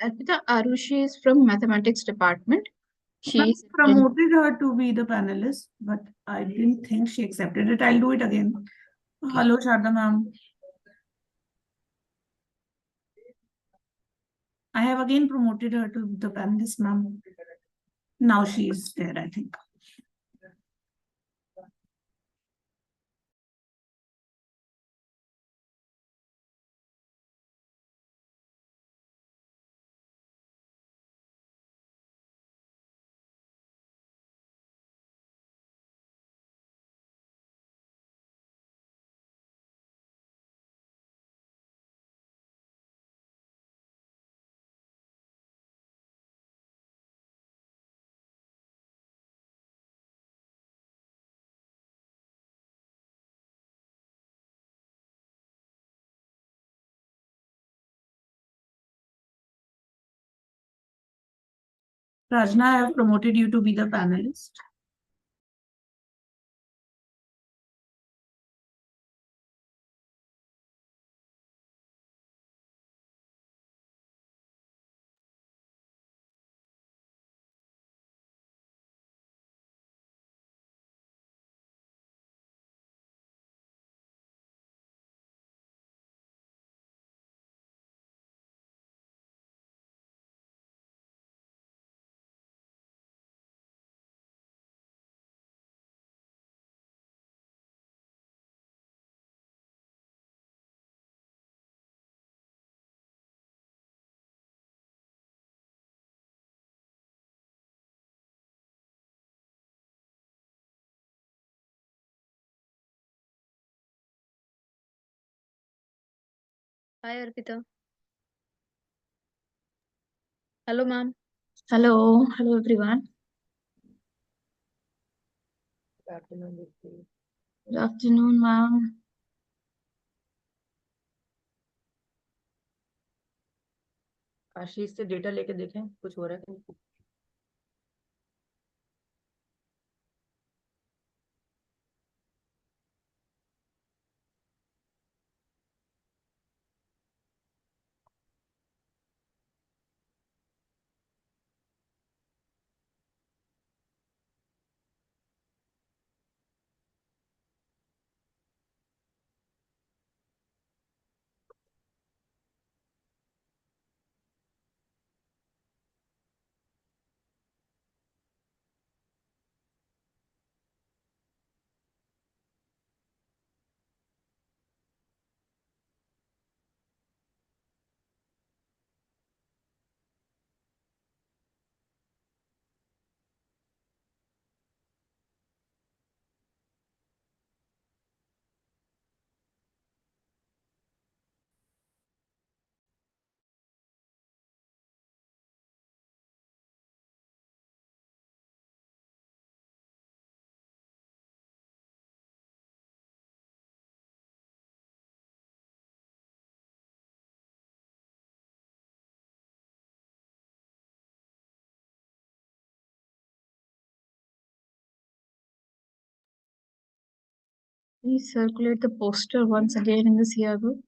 Arpita, Arushi is from mathematics department. I She is in, promoted her to be the panelist, but I didn't think she accepted it. I'll do it again. Hello, Sharda ma'am. I have again promoted her to the panelist, ma'am. Now she is there, I think. Rajna, I have promoted you to be the panelist. Hi, Arpita. Hello, ma'am. hello everyone. Good afternoon, Dipti. Good afternoon, ma'am. आशीष से data लेके देखें कुछ हो रहा है कि नहीं। Please circulate the poster once again in the CR group.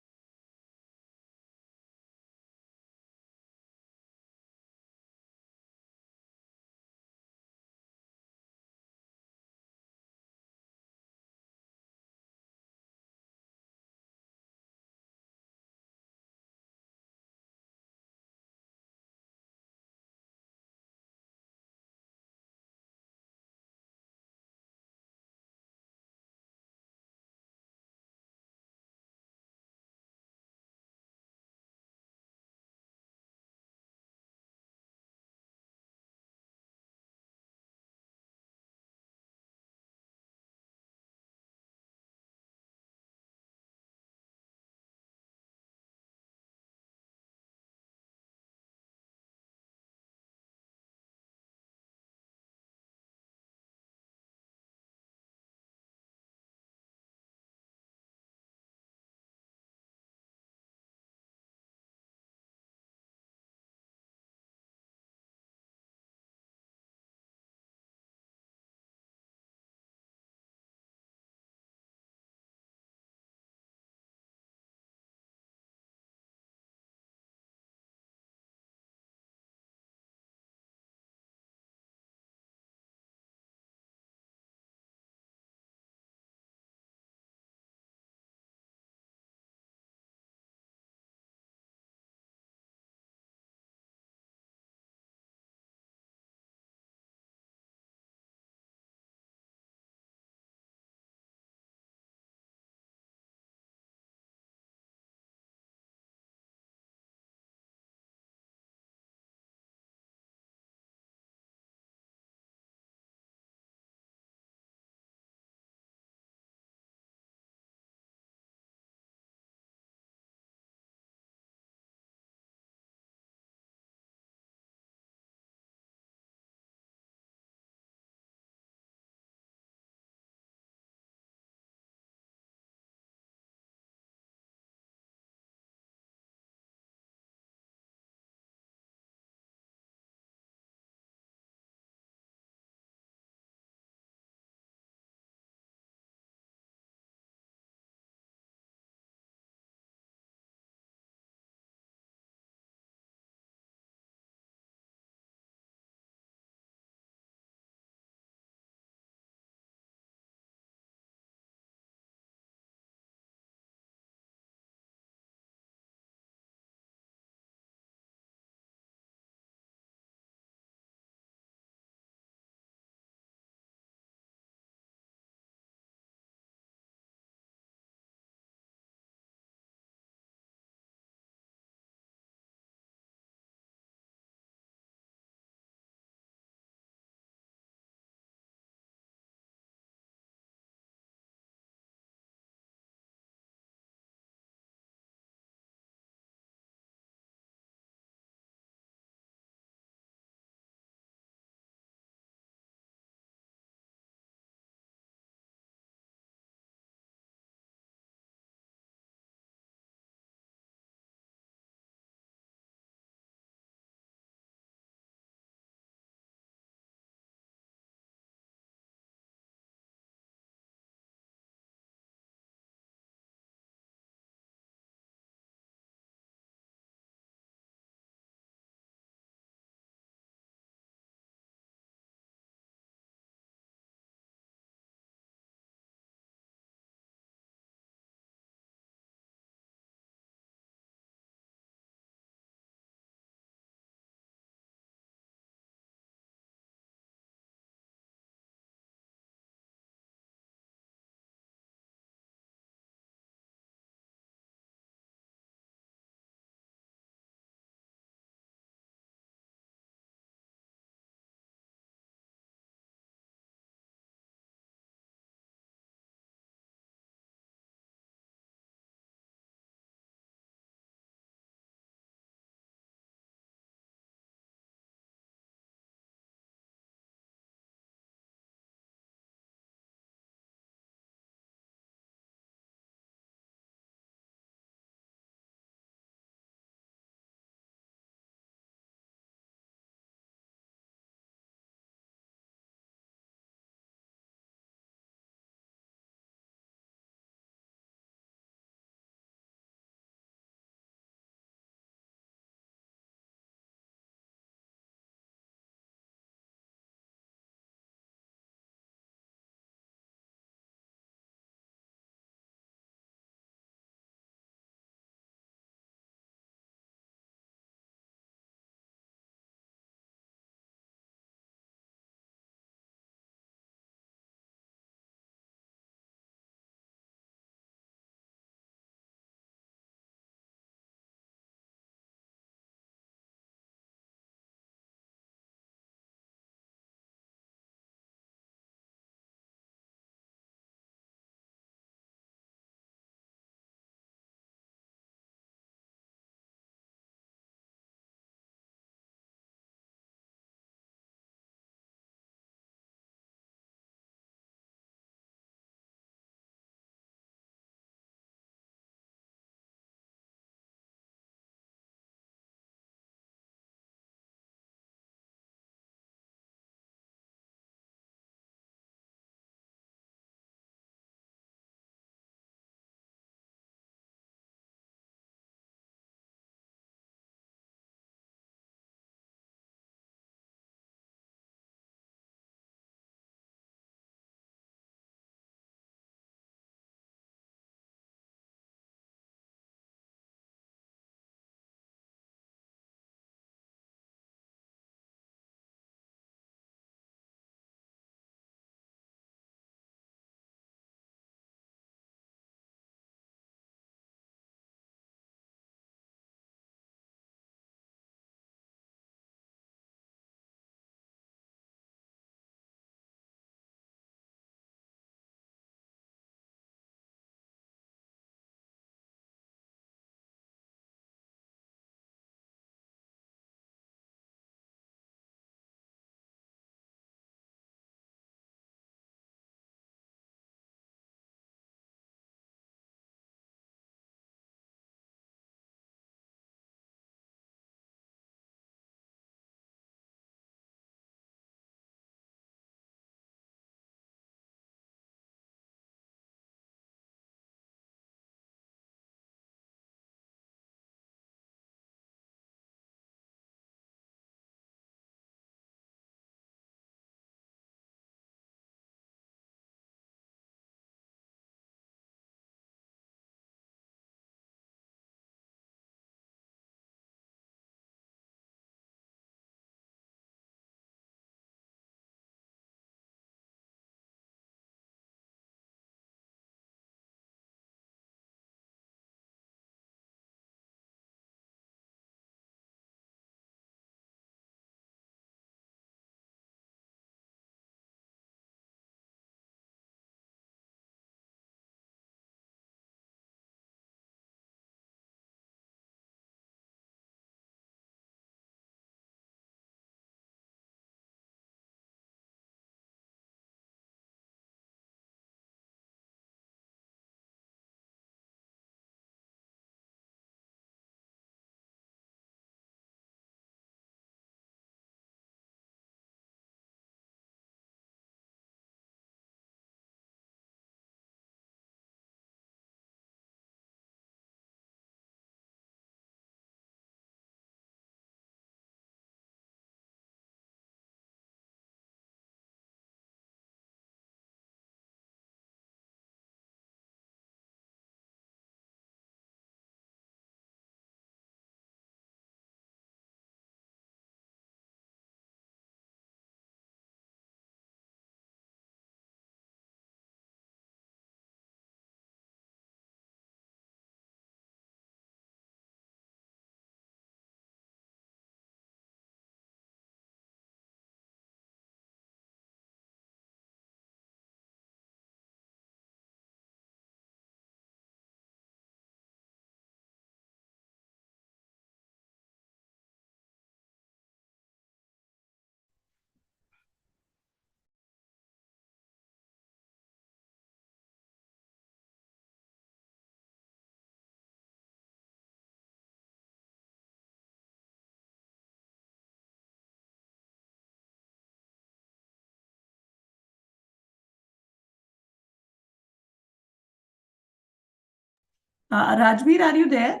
Rajveer, are you there?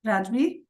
Rajveer?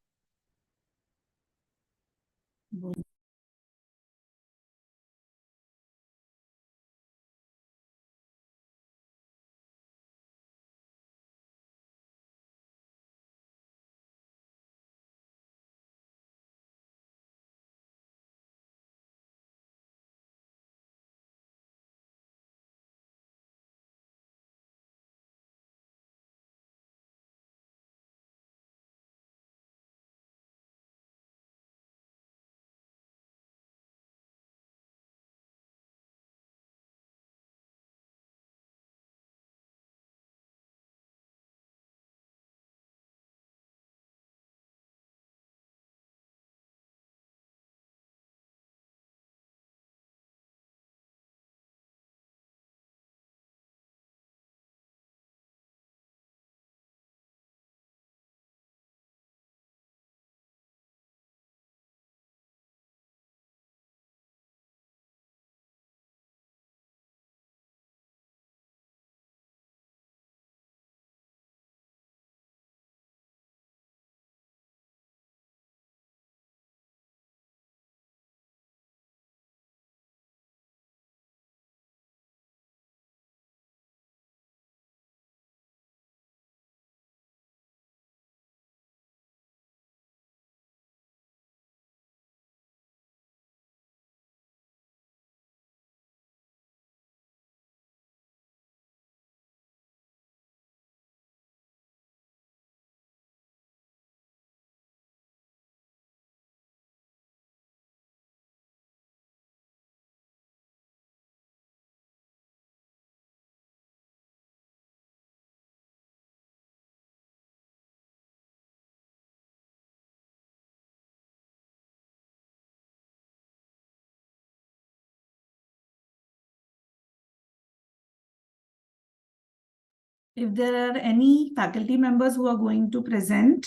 If there are any faculty members who are going to present,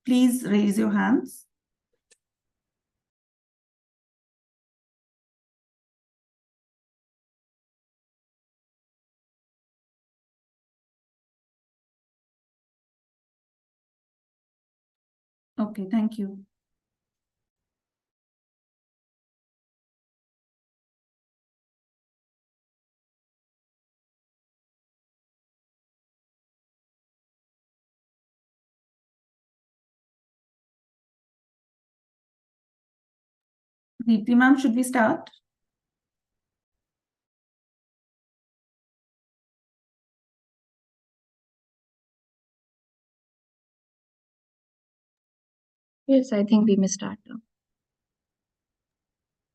please raise your hands. Okay, thank you. Deepti ma'am, should we start? Yes, I think we may start now.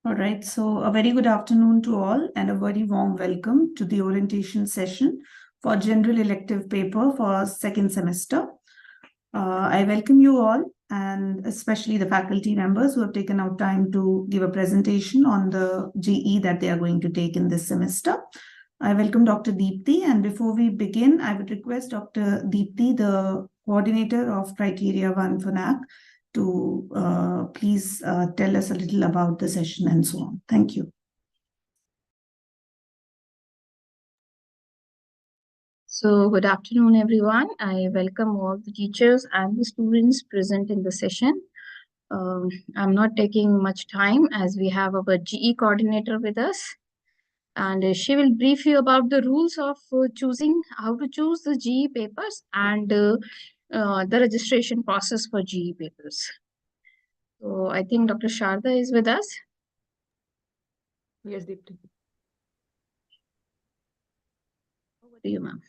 All right, so a very good afternoon to all and a very warm welcome to the orientation session for general elective paper for second semester. I welcome you all and especially the faculty members who have taken out time to give a presentation on the GE that they are going to take in this semester. I welcome Dr. Deepti, and before we begin, I would request Dr. Deepti, the coordinator of Criteria 1 for NAAC, to please tell us a little about the session and so on. Thank you. So, good afternoon, everyone. I welcome all the teachers and the students present in the session. I'm not taking much time as we have our GE coordinator with us, and she will brief you about the rules of choosing how to choose the GE papers and the registration process for GE papers. So, I think Dr. Sharda is with us. Yes, Deepti. Over to you, ma'am.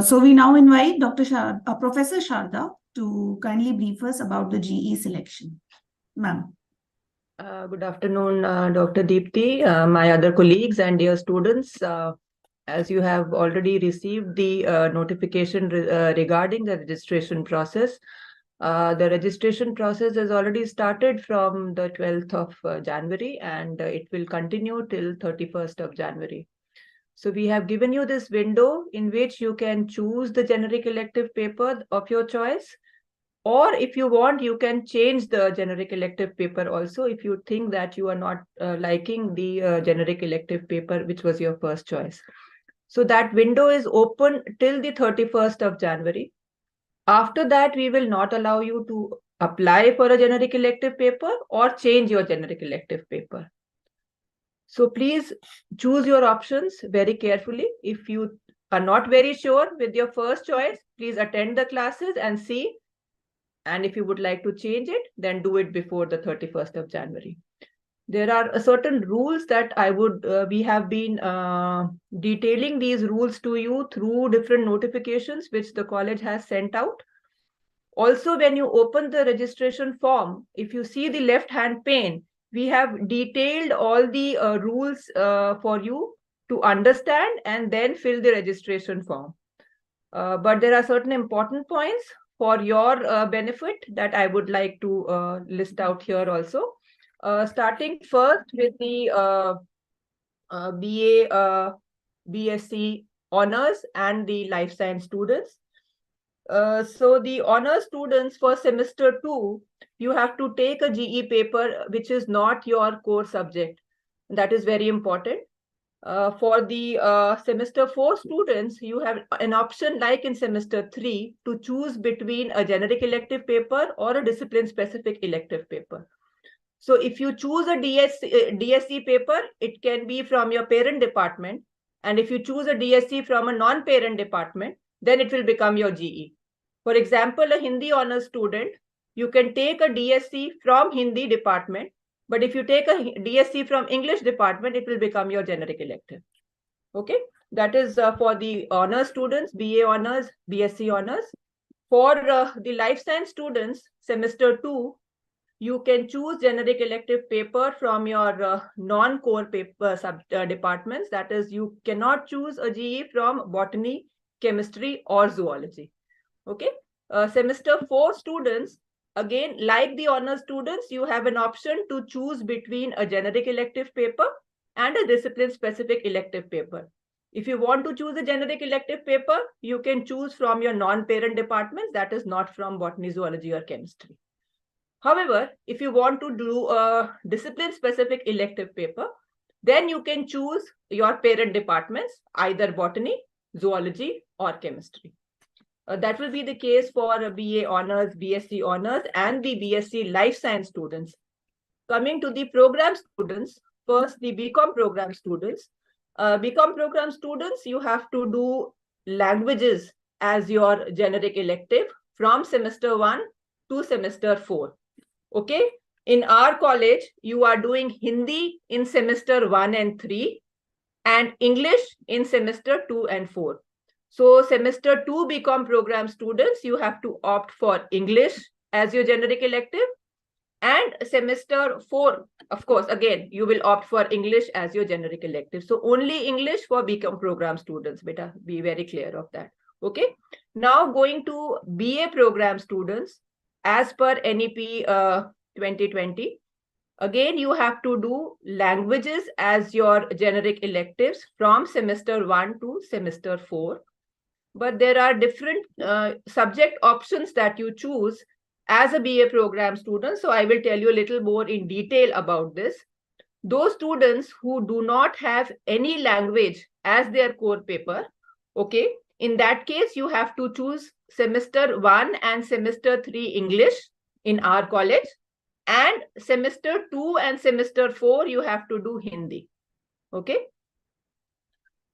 So we now invite Professor Sharda to kindly brief us about the GE selection. Ma'am. Good afternoon, Dr. Deepti, my other colleagues and dear students. As you have already received the notification regarding the registration process, the registration process has already started from the 12th of January and it will continue till 31st of January. So we have given you this window in which you can choose the generic elective paper of your choice. Or if you want, you can change the generic elective paper also if you think that you are not liking the generic elective paper, which was your first choice. So that window is open till the 31st of January. After that, we will not allow you to apply for a generic elective paper or change your generic elective paper. So please choose your options very carefully. If you are not very sure with your first choice, please attend the classes and see. And if you would like to change it, then do it before the 31st of January. There are certain rules that we have been detailing these rules to you through different notifications which the college has sent out. Also, when you open the registration form, if you see the left-hand pane, we have detailed all the rules for you to understand and then fill the registration form. But there are certain important points for your benefit that I would like to list out here also. Starting first with the BA, BSc honors and the life science students. So the honors students for semester 2, you have to take a GE paper which is not your core subject. That is very important. For the semester 4 students, you have an option like in semester 3 to choose between a generic elective paper or a discipline-specific elective paper. So if you choose a DSC paper, it can be from your parent department. And if you choose a DSC from a non-parent department, then it will become your GE. For example, a Hindi honors student, you can take a DSC from Hindi department, but if you take a DSC from English department, it will become your generic elective. Okay, that is for the honors students, BA honors, BSc honors. For the life science students, semester 2, you can choose generic elective paper from your non-core paper departments. That is, you cannot choose a GE from botany, chemistry, or zoology. Okay, semester 4 students, again, like the honors students, you have an option to choose between a generic elective paper and a discipline-specific elective paper. If you want to choose a generic elective paper, you can choose from your non-parent departments, that is not from botany, zoology, or chemistry. However, if you want to do a discipline-specific elective paper, then you can choose your parent departments, either botany, zoology, or chemistry. That will be the case for BA honors, BSc honors, and the BSc life science students. Coming to the program students, first the BCom program students. BCom program students, you have to do languages as your generic elective from semester 1 to semester 4. Okay, in our college, you are doing Hindi in semester 1 and 3 and English in semester 2 and 4. So semester 2 BCom program students, you have to opt for English as your generic elective. And semester 4, of course, again, you will opt for English as your generic elective. So only English for BCom program students, beta, be very clear of that. Okay. Now going to BA program students, as per NEP 2020, again, you have to do languages as your generic electives from semester 1 to semester 4. But there are different subject options that you choose as a BA program student. So I will tell you a little more in detail about this. Those students who do not have any language as their core paper, okay, in that case, you have to choose semester 1 and semester 3 English in our college, and semester 2 and semester 4, you have to do Hindi. Okay.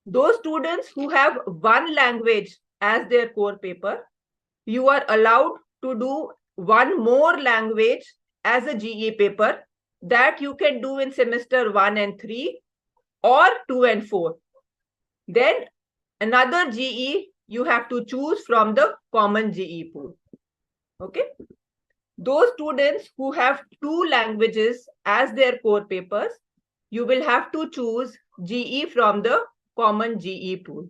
Those students who have one language as their core paper, you are allowed to do one more language as a GE paper that you can do in semester 1 and 3 or 2 and 4. Then another GE you have to choose from the common GE pool. Okay. Those students who have 2 languages as their core papers, you will have to choose GE from the common GE pool.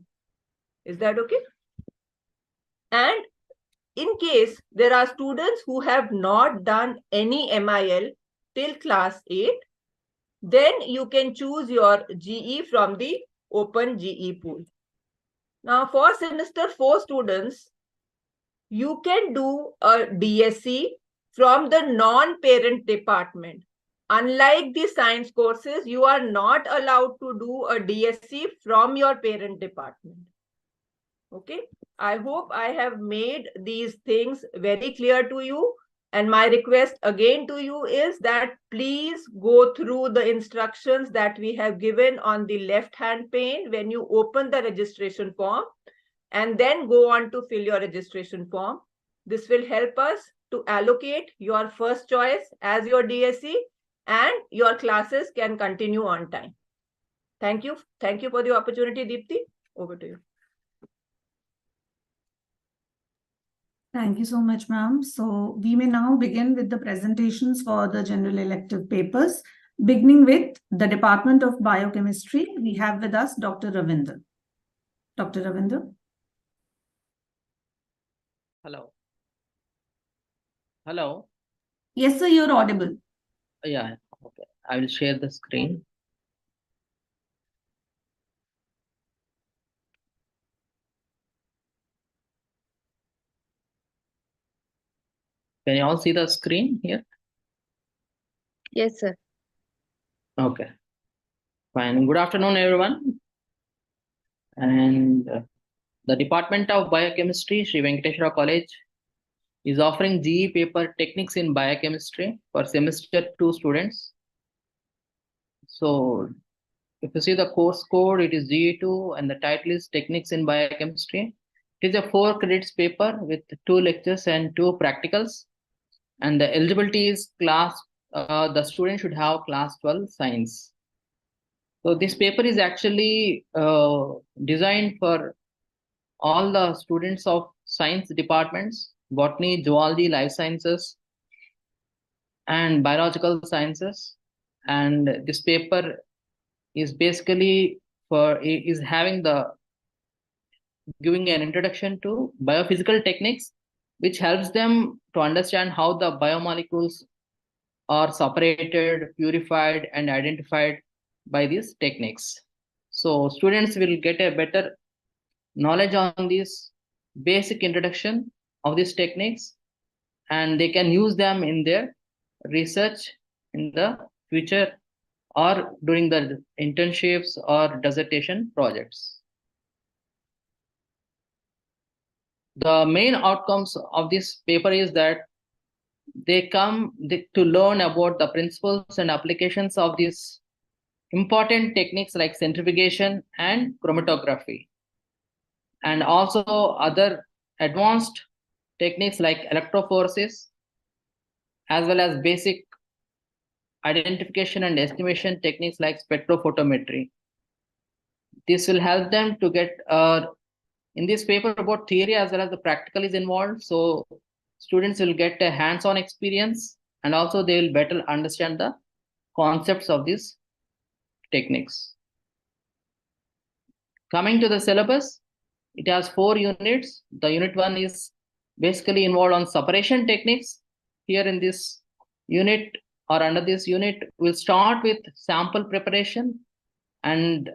Is that okay? And in case there are students who have not done any MIL till class 8, then you can choose your GE from the open GE pool. Now for semester 4 students, you can do a DSC from the non-parent department. unlike the science courses, you are not allowed to do a DSC from your parent department. Okay, I hope I have made these things very clear to you. And my request again to you is that please go through the instructions that we have given on the left-hand pane when you open the registration form, and then go on to fill your registration form. This will help us to allocate your first choice as your DSC, and your classes can continue on time. Thank you. Thank you for the opportunity, Deepti. Over to you. Thank you so much, ma'am. So we may now begin with the presentations for the general elective papers, beginning with the Department of Biochemistry. We have with us Dr. Ravinder. Dr. Ravinder. Hello. Hello. Yes, sir, you're audible. Yeah, okay. I will share the screen. Can you all see the screen here? Yes, sir. Okay. Fine. Good afternoon, everyone. And the Department of Biochemistry, Sri Venkateswara College, is offering GE paper Techniques in Biochemistry for semester 2 students. So if you see the course code, it is GE2 and the title is Techniques in Biochemistry. It is a 4 credits paper with 2 lectures and 2 practicals. And the eligibility is the student should have class 12 science. So this paper is actually designed for all the students of science departments, botany, zoology, life sciences, and biological sciences. And this paper is basically giving an introduction to biophysical techniques, which helps them to understand how the biomolecules are separated, purified, and identified by these techniques. So students will get a better knowledge on this basic introduction of these techniques, and they can use them in their research in the future or during the internships or dissertation projects. The main outcomes of this paper is that they come to learn about the principles and applications of these important techniques like centrifugation and chromatography, and also other advanced techniques like electrophoresis, as well as basic identification and estimation techniques like spectrophotometry. This will help them to get in this paper about theory as well as the practical is involved. So students will get a hands-on experience, and also they will better understand the concepts of these techniques. Coming to the syllabus, it has 4 units. The unit 1 is basically involved on separation techniques. Here in this unit or under this unit, we'll start with sample preparation, and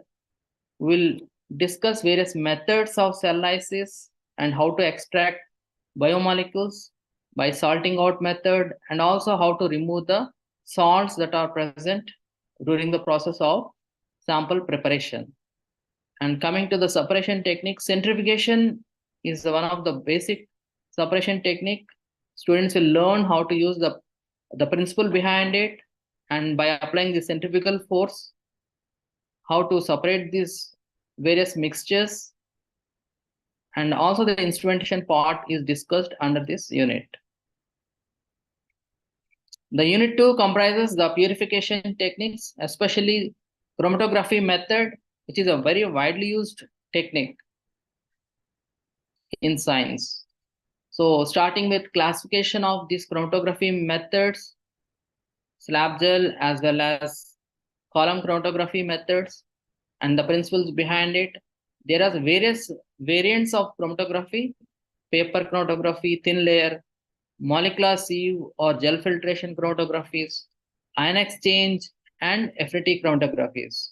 we'll discuss various methods of cell lysis and how to extract biomolecules by salting out method, and also how to remove the salts that are present during the process of sample preparation. And coming to the separation technique, centrifugation is one of the basic separation technique. Students will learn how to use the principle behind it, and by applying the centrifugal force, how to separate these various mixtures, and also the instrumentation part is discussed under this unit. The unit 2 comprises the purification techniques, especially chromatography method, which is a very widely used technique in science. So starting with classification of these chromatography methods, slab gel as well as column chromatography methods, and the principles behind it. There are various variants of chromatography: paper chromatography, thin layer, molecular sieve or gel filtration chromatographies, ion exchange, and affinity chromatographies.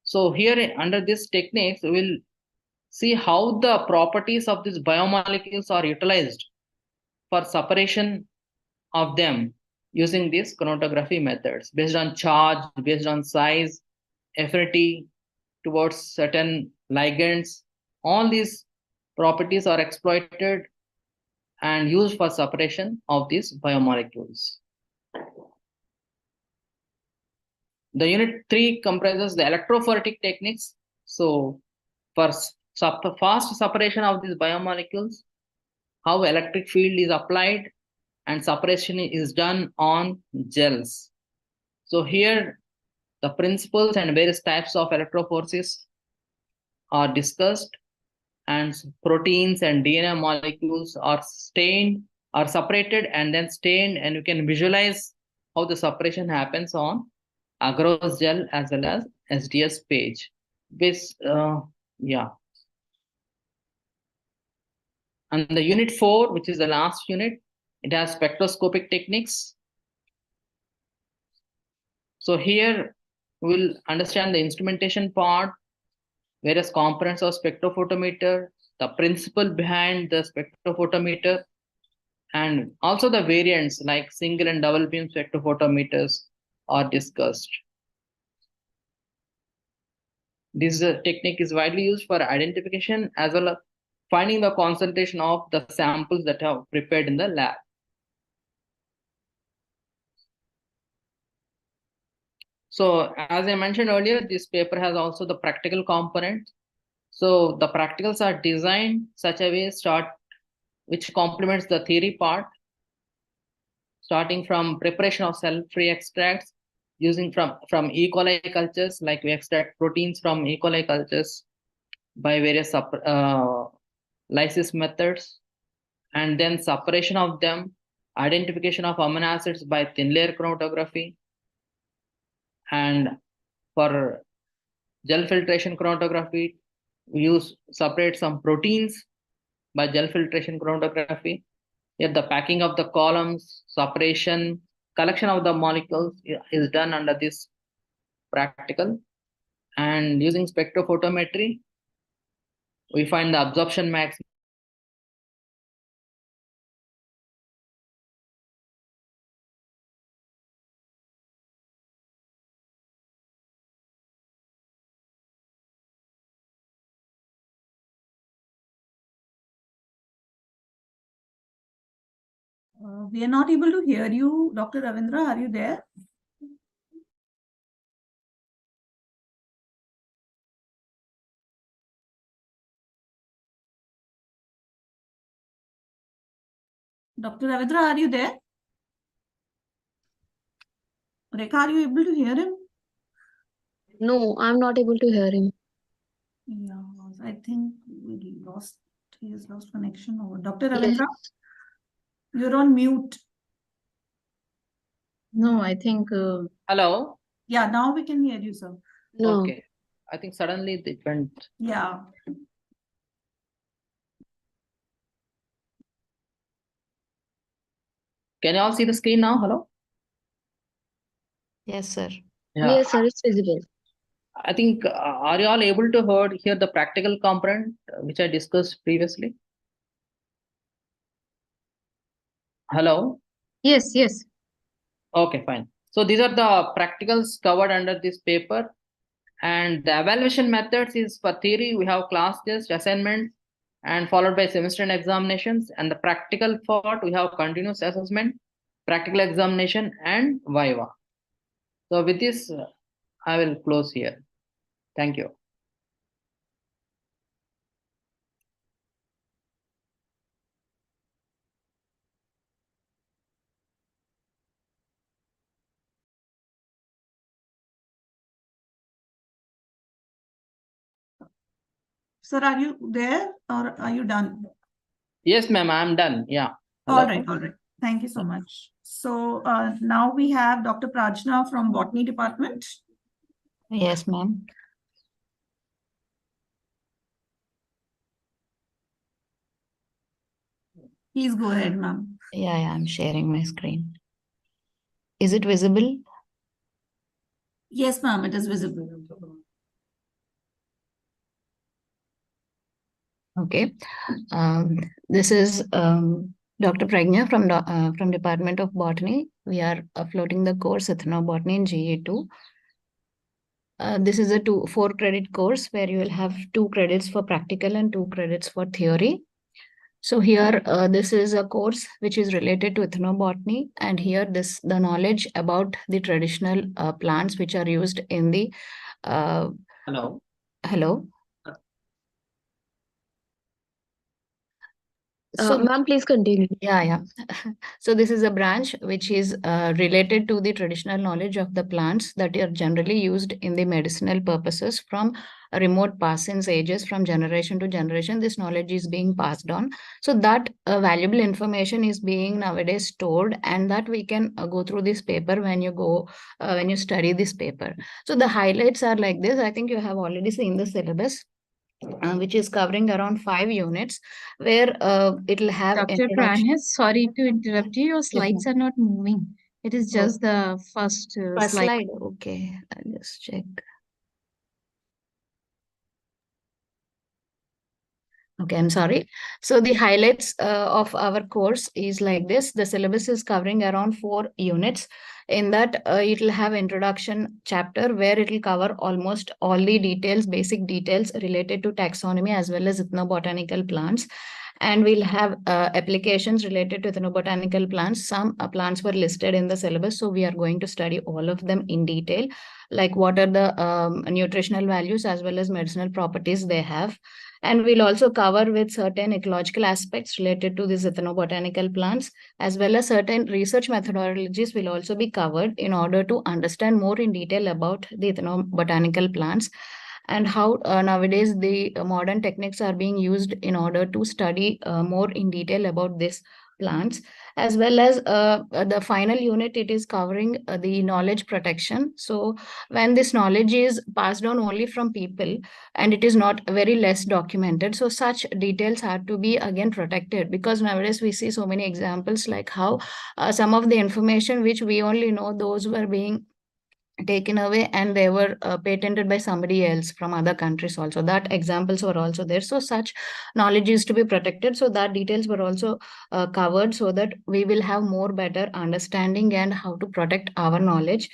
So here under this techniques, we will see how the properties of these biomolecules are utilized for separation of them using these chromatography methods based on charge, based on size, affinity towards certain ligands. All these properties are exploited and used for separation of these biomolecules. The unit 3 comprises the electrophoretic techniques. So for fast separation of these biomolecules, how electric field is applied and separation is done on gels. So here the principles and various types of electrophoresis are discussed, and proteins and DNA molecules are separated and then stained, and you can visualize how the separation happens on agarose gel as well as SDS page. And the unit 4, which is the last unit, it has spectroscopic techniques. So here we'll understand the instrumentation part, various components of spectrophotometer, the principle behind the spectrophotometer, and also the variants like single and double beam spectrophotometers are discussed. This technique is widely used for identification as well as finding the concentration of the samples that are prepared in the lab. So as I mentioned earlier, this paper has also the practical component. So the practicals are designed such a way which complements the theory part, starting from preparation of cell-free extracts using from E. coli cultures, like we extract proteins from E. coli cultures by various lysis methods, and then separation of them, identification of amino acids by thin layer chromatography, and for gel filtration chromatography, we separate some proteins by gel filtration chromatography. Yet the packing of the columns, separation, collection of the molecules is done under this practical. And using spectrophotometry, we find the absorption max. We are not able to hear you, Dr. Ravindra. Are you there? Dr. Ravindra, are you there? Rekha, are you able to hear him? No, I'm not able to hear him. Yeah, I think he has lost connection. Over. Dr. Yes. Ravindra, you're on mute. No, I think Hello? Yeah, now we can hear you, sir. No. Okay. I think suddenly it went. Yeah. Can you all see the screen now? Hello? Yes, sir. Yeah. Yes, sir, it's visible. I think, are you all able to hear the practical component which I discussed previously? Hello? yes, yes. Okay, fine. So these are the practicals covered under this paper. And the evaluation methods is for theory, we have class test, assignments, and followed by semester and examinations. And the practical part, we have continuous assessment, practical examination, and Viva. So with this, I will close here. Thank you. Sir, are you there or are you done? Yes, ma'am, I'm done. Yeah. All right, all right. Thank you so much. So now we have Dr. Prajna from Botany Department. Yes, ma'am. Please go ahead, ma'am. Yeah, I'm sharing my screen. Is it visible? Yes, ma'am, it is visible. Okay. This is Dr. Pragna from Department of Botany. we are floating the course Ethnobotany in GE2. This is a 4-credit course where you will have 2 credits for practical and 2 credits for theory. So here, this is a course which is related to ethnobotany, and here the knowledge about the traditional plants which are used in the Hello. hello. So Ma'am, please continue. yeah. So this is a branch which is related to the traditional knowledge of the plants that are generally used in the medicinal purposes from remote past, since ages from generation to generation. This knowledge is being passed on. So that valuable information is being nowadays stored, and that we can go through this paper when you study this paper. So the highlights are like this. I think you have already seen the syllabus. Which is covering around 5 units, where it will have Dr. introduction. Pranes, sorry to interrupt you. Your slides are not moving. It is just the first First slide. slide. Okay, I'll just check. Okay, I'm sorry. So the highlights of our course is like this. The syllabus is covering around 4 units. In that, it will have introduction chapter where it will cover almost all the details, basic details related to taxonomy as well as ethnobotanical plants. And we'll have applications related to ethnobotanical plants. Some plants were listed in the syllabus, so we are going to study all of them in detail, like what are the nutritional values as well as medicinal properties they have. And we'll also cover with certain ecological aspects related to these ethnobotanical plants, as well as certain research methodologies will also be covered in order to understand more in detail about the ethnobotanical plants, and how nowadays the modern techniques are being used in order to study more in detail about these plants, as well as the final unit, it is covering the knowledge protection. So when this knowledge is passed on only from people and it is not very less documented, so such details have to be again protected, because nowadays we see so many examples like how some of the information which we only know, those were being taken away and they were patented by somebody else from other countries also. That examples were also there. So such knowledge is to be protected. So that details were also covered, so that we will have more better understanding and how to protect our knowledge.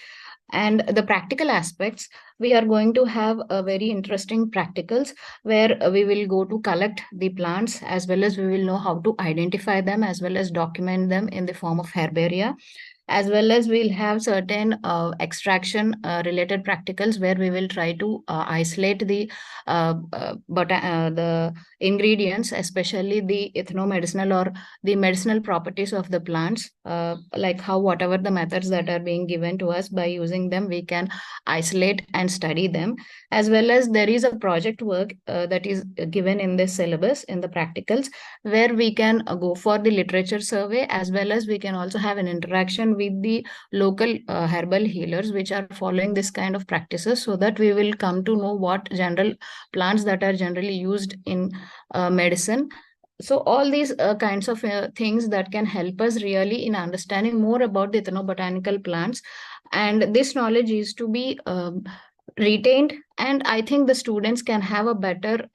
And the practical aspects, we are going to have a very interesting practicals where we will go to collect the plants, as well as we will know how to identify them, as well as document them in the form of herbaria, as well as we'll have certain extraction related practicals where we will try to isolate the the ingredients, especially the ethnomedicinal or the medicinal properties of the plants, like how whatever the methods that are being given to us, by using them we can isolate and study them. As well as there is a project work that is given in this syllabus in the practicals, where we can go for the literature survey, as well as we can also have an interaction with the local herbal healers which are following this kind of practices, so that we will come to know what general plants that are generally used in medicine. So all these kinds of things that can help us really in understanding more about the ethnobotanical plants, and this knowledge is to be retained, and I think the students can have a better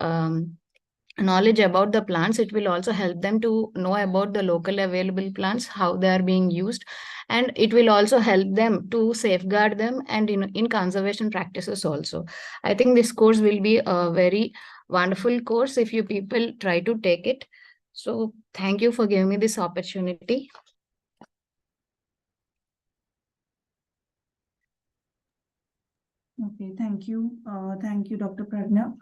knowledge about the plants. It will also help them to know about the local available plants, how they are being used, and it will also help them to safeguard them and in conservation practices also. I think this course will be a very wonderful course if you people try to take it. So thank you for giving me this opportunity. Okay, thank you. Thank you, Dr. Pragna.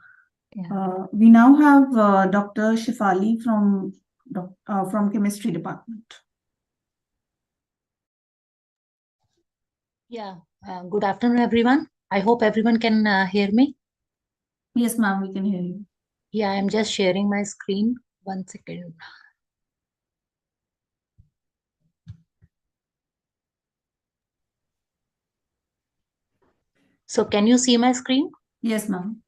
Yeah. We now have Dr. Shefali from Chemistry Department. Yeah, good afternoon, everyone. I hope everyone can hear me. Yes, ma'am, we can hear you. Yeah, I'm just sharing my screen. 1 second. So can you see my screen? Yes, ma'am.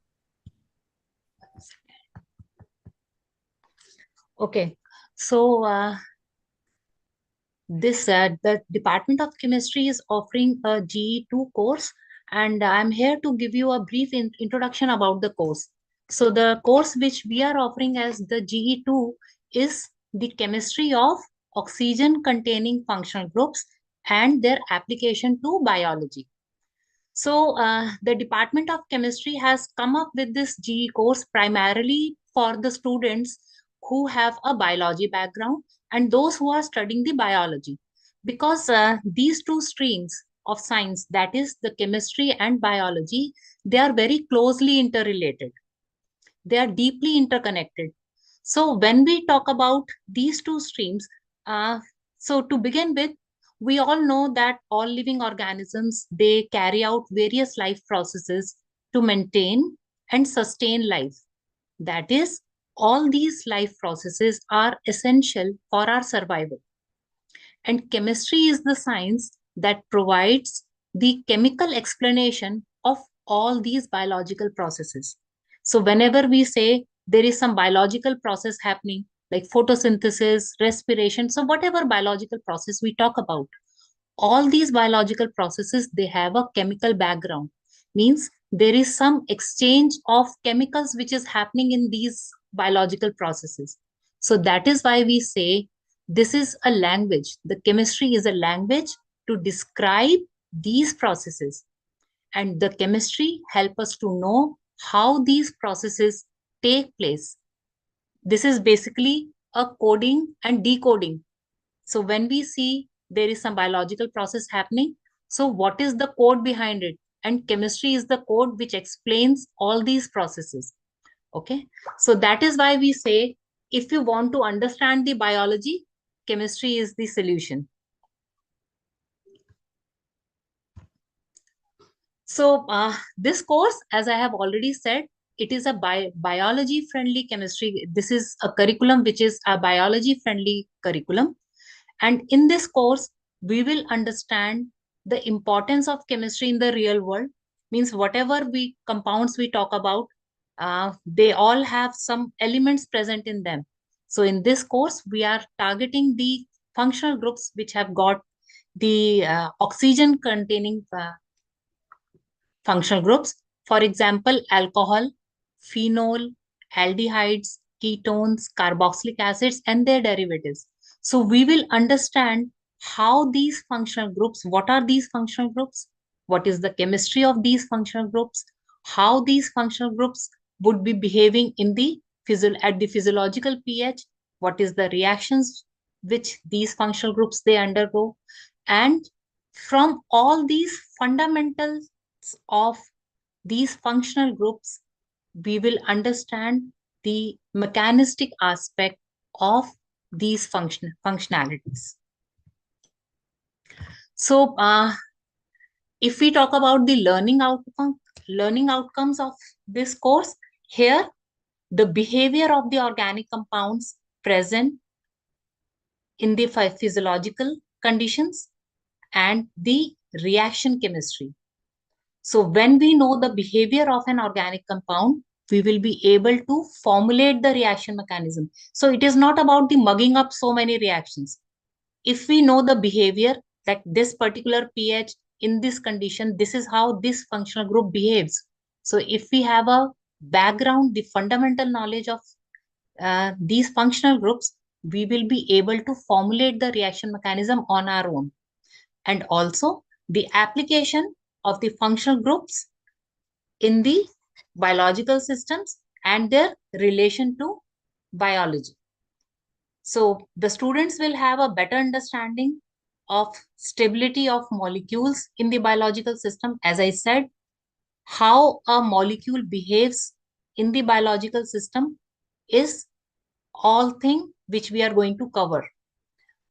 Okay. So the Department of Chemistry is offering a GE2 course, and I'm here to give you a brief introduction about the course. So the course which we are offering as the GE2 is the chemistry of oxygen containing functional groups, and their application to biology. So the Department of Chemistry has come up with this GE course primarily for the students who have a biology background and those who are studying the biology, because these two streams of science, that is the chemistry and biology, they are very closely interrelated. They are deeply interconnected. So when we talk about these two streams, so to begin with, we all know that all living organisms, they carry out various life processes to maintain and sustain life. That is, all these life processes are essential for our survival. And chemistry is the science that provides the chemical explanation of all these biological processes. So whenever we say there is some biological process happening, like photosynthesis, respiration, so whatever biological process we talk about, all these biological processes, they have a chemical background. Means there is some exchange of chemicals which is happening in these biological processes. So that is why we say this is a language. The chemistry is a language to describe these processes. And the chemistry help us to know how these processes take place. This is basically a coding and decoding. So when we see there is some biological process happening, so what is the code behind it? And chemistry is the code which explains all these processes. Okay, so that is why we say if you want to understand the biology, chemistry is the solution. So this course, as I have already said, it is a biology friendly chemistry. This is a curriculum which is a biology friendly curriculum. And in this course, we will understand the importance of chemistry in the real world. Means whatever compounds we talk about, they all have some elements present in them. So in this course, we are targeting the functional groups which have got the oxygen containing functional groups. For example, alcohol, phenol, aldehydes, ketones, carboxylic acids, and their derivatives. So we will understand how these functional groups, what are these functional groups, what is the chemistry of these functional groups, how these functional groups would be behaving in the at the physiological pH, what is the reactions which these functional groups they undergo, and from all these fundamentals of these functional groups, we will understand the mechanistic aspect of these functionalities. So if we talk about the learning outcomes of this course, here the behavior of the organic compounds present in the physiological conditions and the reaction chemistry. So when we know the behavior of an organic compound, we will be able to formulate the reaction mechanism. So it is not about the mugging up so many reactions. If we know the behavior that this particular pH in this condition, this is how this functional group behaves. So if we have a background, the fundamental knowledge of these functional groups, we will be able to formulate the reaction mechanism on our own. And also the application of the functional groups in the biological systems and their relation to biology. So the students will have a better understanding of stability of molecules in the biological system. As I said, how a molecule behaves in the biological system is all thing which we are going to cover.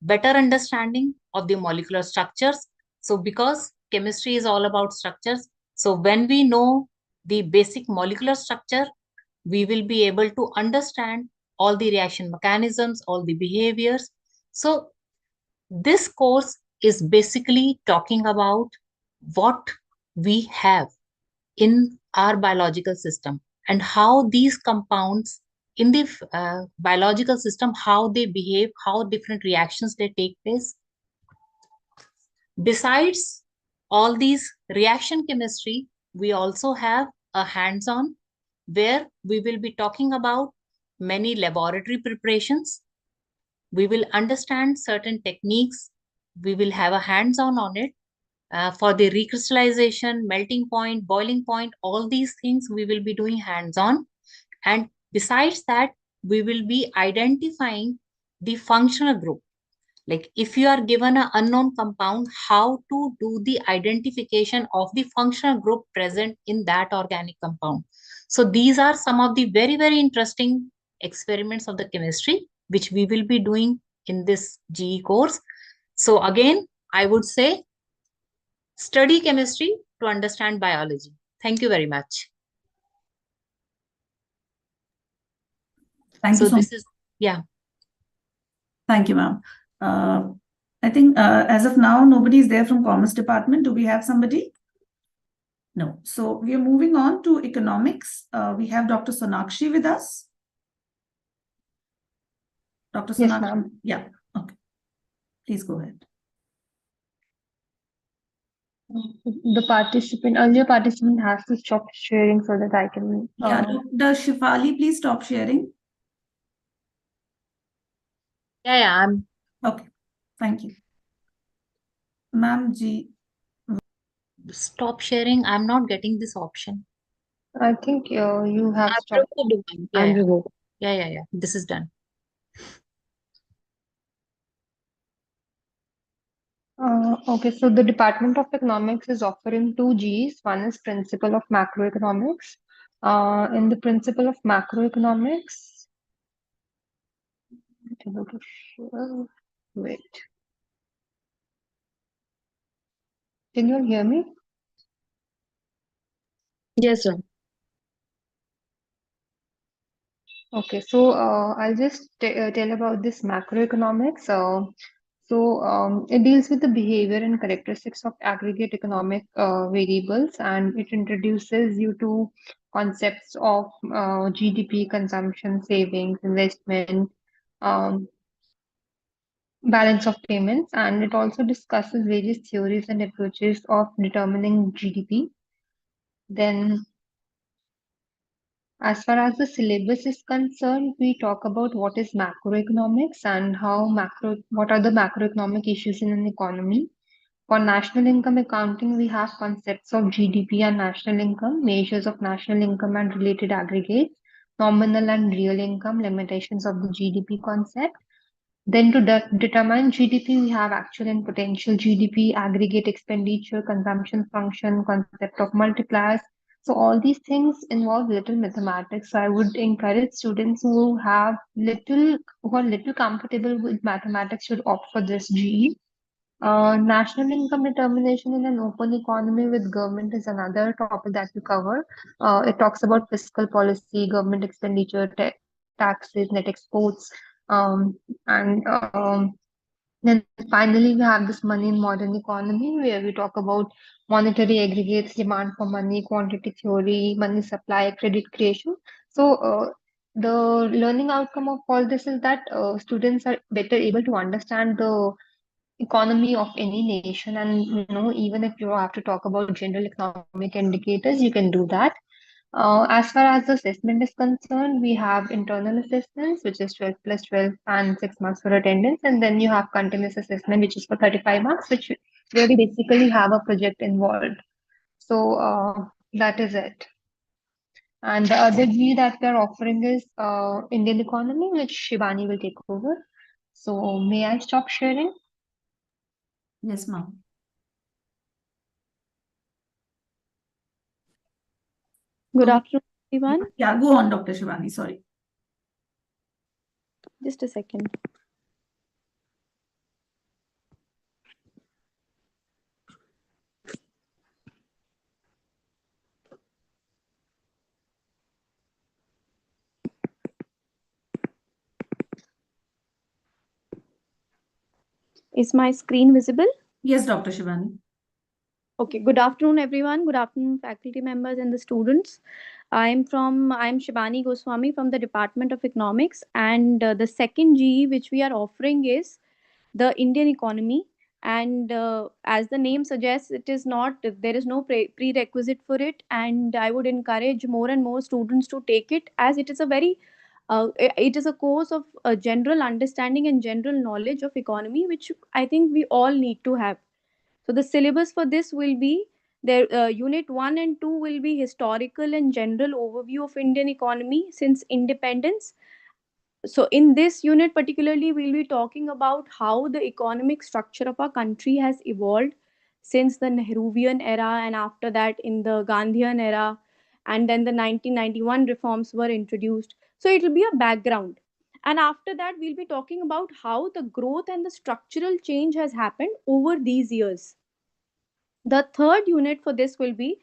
Better understanding of the molecular structures. So because chemistry is all about structures, so when we know the basic molecular structure, we will be able to understand all the reaction mechanisms, all the behaviors. So this course is basically talking about what we have in our biological system and how these compounds in the biological system, how they behave, how different reactions they take place. Besides all these reaction chemistry, we also have a hands-on where we will be talking about many laboratory preparations. We will understand certain techniques we will have a hands-on on it. For the recrystallization, melting point, boiling point, all these things we will be doing hands-on. And besides that, we will be identifying the functional group. Like if you are given an unknown compound, how to do the identification of the functional group present in that organic compound. So these are some of the very, very interesting experiments of the chemistry, which we will be doing in this GE course. So again, I would say study chemistry to understand biology. Thank you very much. Thank So you so much. this is, yeah. Thank you, ma'am. I think as of now, nobody is there from Commerce Department. Do we have somebody? No. So we are moving on to economics. We have Dr. Sonakshi with us. Dr. Yes, Sonakshi? ma'am. Yeah. Okay. Please go ahead. The earlier participant has to stop sharing so that I can. Yeah, Dr. Shifali, please stop sharing. Yeah, I'm. Okay. Thank you. Ma'am G. Stop sharing. I'm not getting this option. I think you have I've stopped. removed it. Yeah, And yeah. removed. Yeah. This is done. Okay, so the Department of Economics is offering two Gs. One is Principle of Macroeconomics. In the Principle of Macroeconomics, wait. Can you all hear me? Yes, sir. Okay, so I'll just tell about this macroeconomics. It deals with the behavior and characteristics of aggregate economic variables, and it introduces you to concepts of GDP, consumption, savings, investment, um, balance of payments, and it also discusses various theories and approaches of determining GDP. Then as far as the syllabus is concerned, we talk about what is macroeconomics and what are the macroeconomic issues in an economy. For national income accounting, we have concepts of GDP and national income, measures of national income and related aggregates, nominal and real income, limitations of the GDP concept. Then to determine GDP, we have actual and potential GDP, aggregate expenditure, consumption function, concept of multipliers. So all these things involve little mathematics. So I would encourage students who are little comfortable with mathematics should opt for this GE. National income determination in an open economy with government is another topic that we cover. It talks about fiscal policy, government expenditure, taxes, net exports, and then finally we have this money in modern economy where we talk about monetary aggregates, demand for money, quantity theory, money supply, credit creation. So the learning outcome of all this is that students are better able to understand the economy of any nation, and even if you have to talk about general economic indicators, you can do that. As far as the assessment is concerned, we have internal assessments, which is 12 plus 12 and 6 marks for attendance, and then you have continuous assessment, which is for 35 marks, where we basically have a project involved. So that is it. And the other G that we are offering is Indian economy, which Shivani will take over. So may I stop sharing? Yes, ma'am. Good afternoon, everyone. Yeah, go on, Dr. Shivani. Sorry. Just a second. Is my screen visible? Yes, Dr. Shivani. Okay, good afternoon, everyone. Good afternoon, faculty members and the students. I'm Shibani Goswami from the Department of Economics, and the second GE which we are offering is the Indian economy. And as the name suggests, there is no prerequisite for it, and I would encourage more and more students to take it, as it is a very It is a course of general understanding and general knowledge of economy, which I think we all need to have. So the syllabus for this will be there. Unit 1 and 2 will be historical and general overview of Indian economy since independence. So in this unit particularly, we'll be talking about how the economic structure of our country has evolved since the Nehruvian era, and after that in the Gandhian era, and then the 1991 reforms were introduced. So it will be a background. And after that, we'll be talking about how the growth and the structural change has happened over these years. The third unit for this will be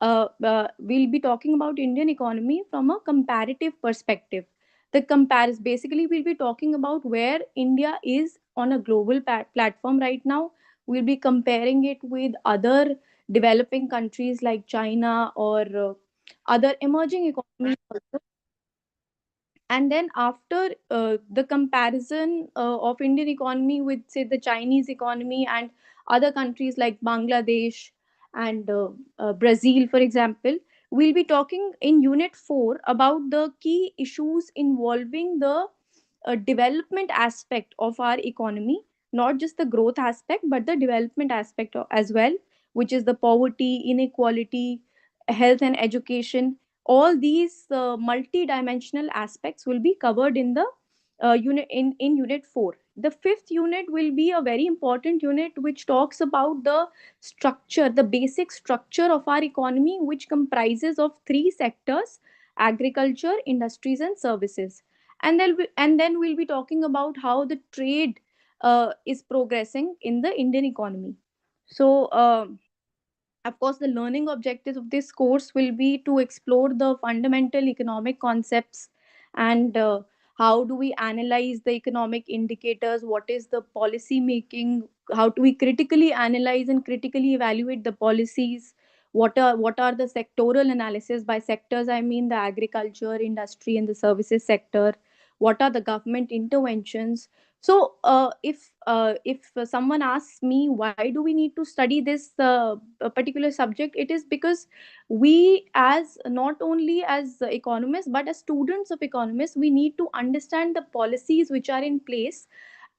we'll be talking about Indian economy from a comparative perspective. The comparison, basically, we'll be talking about where India is on a global platform right now. We'll be comparing it with other developing countries like China or other emerging economies also. And then after the comparison of Indian economy with, say, the Chinese economy and other countries like Bangladesh and Brazil, for example, we'll be talking in unit 4 about the key issues involving the development aspect of our economy, not just the growth aspect but the development aspect as well, which is the poverty, inequality, health and education. All these multi-dimensional aspects will be covered in the unit in unit 4. The fifth unit will be a very important unit which talks about the structure, the basic structure of our economy, which comprises of 3 sectors: agriculture, industries and services. And then we'll be talking about how the trade is progressing in the Indian economy. So of course, the learning objectives of this course will be to explore the fundamental economic concepts and how do we analyze the economic indicators, what is the policy making, how do we critically analyze and critically evaluate the policies, what are the sectoral analysis. By sectors, I mean the agriculture, industry and the services sector. What are the government interventions? So if someone asks me why do we need to study this a particular subject, it is because we, as not only as economists but as students of economists, we need to understand the policies which are in place.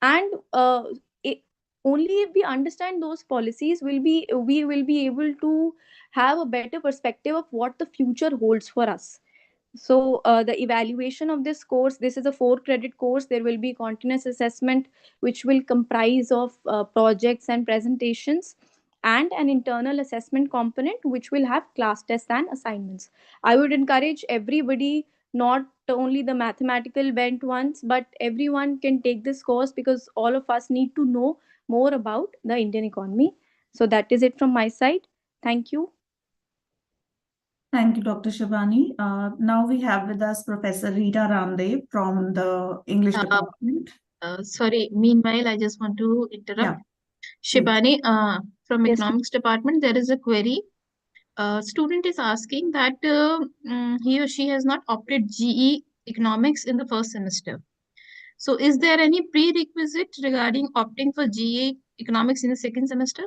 And only if we understand those policies we will be able to have a better perspective of what the future holds for us. So the evaluation of this course, this is a 4-credit course. There will be continuous assessment, which will comprise of projects and presentations, and an internal assessment component, which will have class tests and assignments. I would encourage everybody, not only the mathematical bent ones, but everyone can take this course because all of us need to know more about the Indian economy. So that is it from my side. Thank you. Thank you, Dr. Shibani. Now we have with us Professor Rita Ramdev from the English department. Sorry, meanwhile, I just want to interrupt. Yeah. Shibani, from Yes, economics department, there is a query. Student is asking that he or she has not opted GE economics in the first semester. So is there any prerequisite regarding opting for GE economics in the second semester?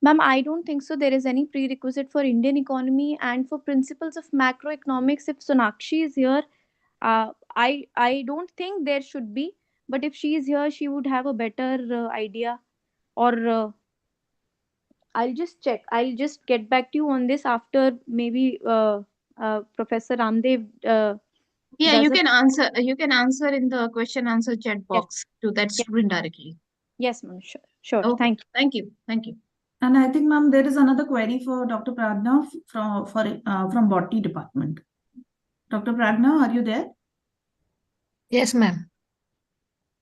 Ma'am, I don't think so. There is any prerequisite for Indian economy and for principles of macroeconomics. If Sonakshi is here, I don't think there should be. But if she is here, she would have a better idea. Or I'll just check. I'll just get back to you on this after maybe Professor Ramdev. Yeah, you does a- can answer. You can answer in the question answer chat box to that Yes. student directly. Yes, ma'am. Sure. Okay. Thank you. Thank you. Thank you. And I think, ma'am, there is another query for Dr. Pragna from Botany department. Dr. Pragna, are you there? Yes, ma'am.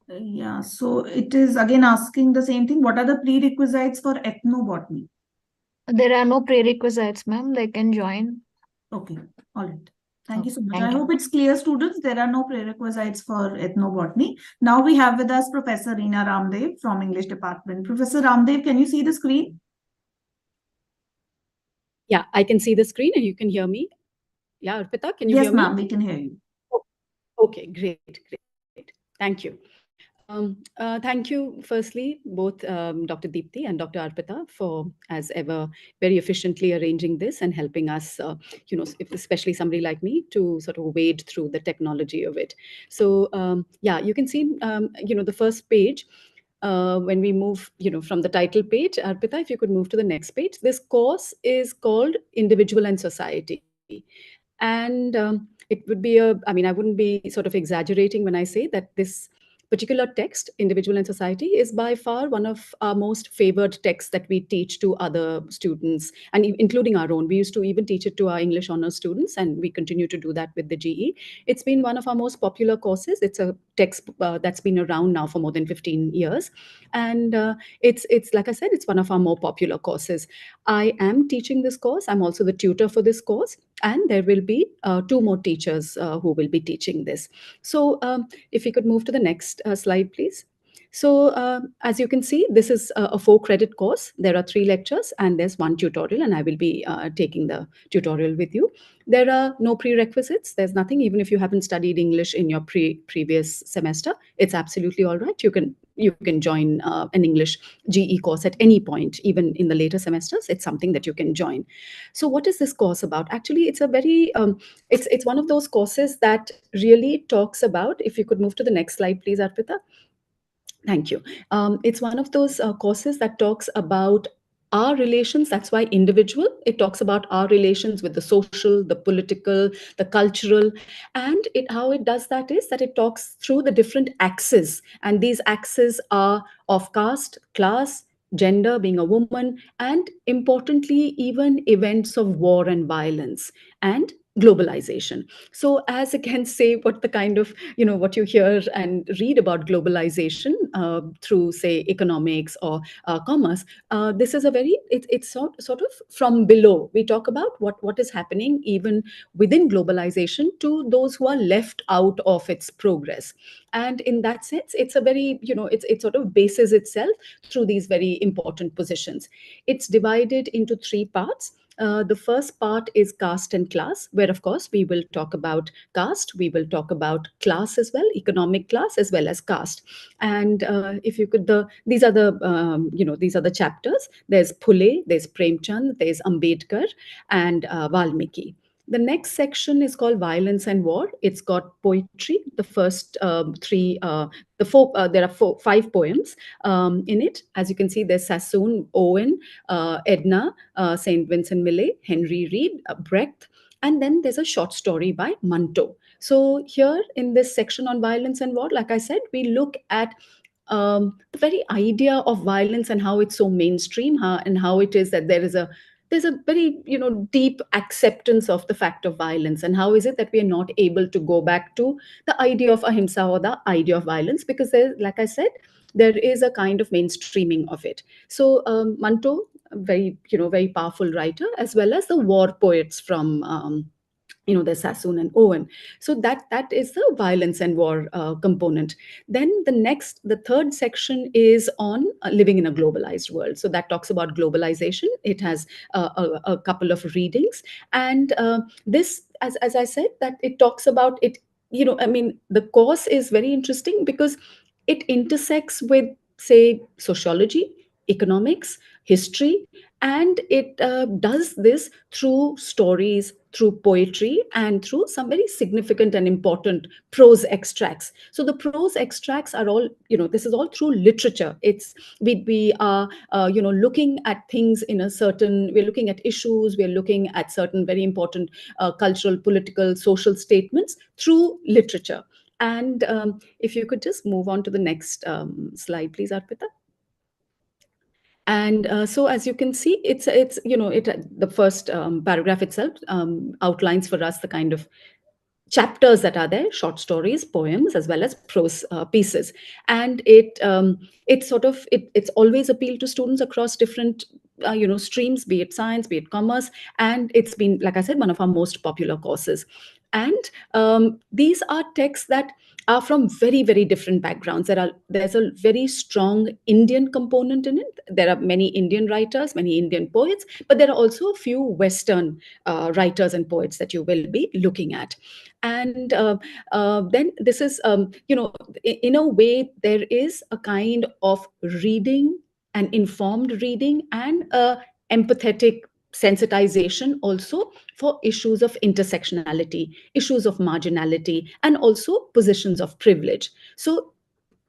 Yeah, so it is again asking the same thing. What are the prerequisites for ethnobotany? There are no prerequisites, ma'am. They can join. Okay, all right. Thank you so much. Thank I you. hope it's clear, students. There are no prerequisites for ethnobotany. Now we have with us Professor Reena Ramdev from English department. Professor Ramdev, can you see the screen? Yeah, I can see the screen and you can hear me. Yeah, Arpita, can you hear me? Yes, ma'am, we can hear you. Okay, great. Thank you. Thank you, firstly, both Dr. Deepti and Dr. Arpita for, as ever, very efficiently arranging this and helping us, especially somebody like me, to sort of wade through the technology of it. So, yeah, you can see, the first page. When we move, from the title page, Arpita, if you could move to the next page. This course is called Individual and Society. And it would be I wouldn't be sort of exaggerating when I say that this particular text, Individual and Society, is by far one of our most favored texts that we teach to other students, and including our own. We used to even teach it to our English honors students, and we continue to do that with the GE. It's been one of our most popular courses. It's a text that's been around now for more than 15 years. And it's like I said, it's one of our more popular courses. I am teaching this course. I'm also the tutor for this course, and there will be 2 more teachers who will be teaching this. So if we could move to the next slide, please. So as you can see, this is a 4-credit course. There are 3 lectures and there's 1 tutorial, and I will be taking the tutorial with you. There are no prerequisites. There's nothing. Even if you haven't studied English in your previous semester, it's absolutely all right. You can join an English GE course at any point, even in the later semesters. It's something that you can join. So what is this course about? Actually, it's a very it's one of those courses that really talks about, if you could move to the next slide, please, Arpita. Thank you. It's one of those courses that talks about our relations. That's why individual. It talks about our relations with the social, the political, the cultural. And how it does that is that it talks through the different axes. And these axes are of caste, class, gender, being a woman, and importantly, even events of war and violence, and globalization. So as I can say, what the kind of, what you hear and read about globalization through, say, economics or commerce, this is a very, it's sort of from below. We talk about what is happening even within globalization to those who are left out of its progress. And in that sense, it's a very, it sort of bases itself through these very important positions. It's divided into 3 parts. The first part is caste and class, where of course we will talk about caste, we will talk about class as well, economic class as well as caste. And if you could, these are the chapters. There's Phule, there's Premchand, there's Ambedkar, and Valmiki. The next section is called Violence and War. It's got poetry. The first 3, there are 5 poems in it. As you can see, there's Sassoon, Owen, Edna, St. Vincent Millay, Henry Reed, Brecht, and then there's a short story by Manto. So here in this section on violence and war, like I said, we look at the very idea of violence and how it's so mainstream, and how it is that there's a very deep acceptance of the fact of violence, and how is it that we are not able to go back to the idea of ahimsa or the idea of violence, because there, like I said, there is a kind of mainstreaming of it. So Manto, very very powerful writer, as well as the war poets from there's Sassoon and Owen. So that is the violence and war component. Then the third section is on living in a globalized world. So that talks about globalization. It has a couple of readings, and this, as I said, that it talks about it. The course is very interesting because it intersects with, say, sociology, economics, history, and it does this through stories, through poetry, and through some very significant and important prose extracts. So the prose extracts are all, this is all through literature. We are looking at things in a certain, we're looking at issues, we're looking at certain very important cultural, political, social statements through literature. And if you could just move on to the next slide, please, Arpita. And so, as you can see, it's the first paragraph itself outlines for us the kind of chapters that are there: short stories, poems, as well as prose pieces. And it's always appealed to students across different streams, be it science, be it commerce, and it's been, like I said, one of our most popular courses. And these are texts that are from very, very different backgrounds. There's a very strong Indian component in it. There are many Indian writers, many Indian poets, but there are also a few Western writers and poets that you will be looking at. And then this is, in a way, there is a kind of reading, an informed reading, and a empathetic sensitization also for issues of intersectionality, issues of marginality, and also positions of privilege. So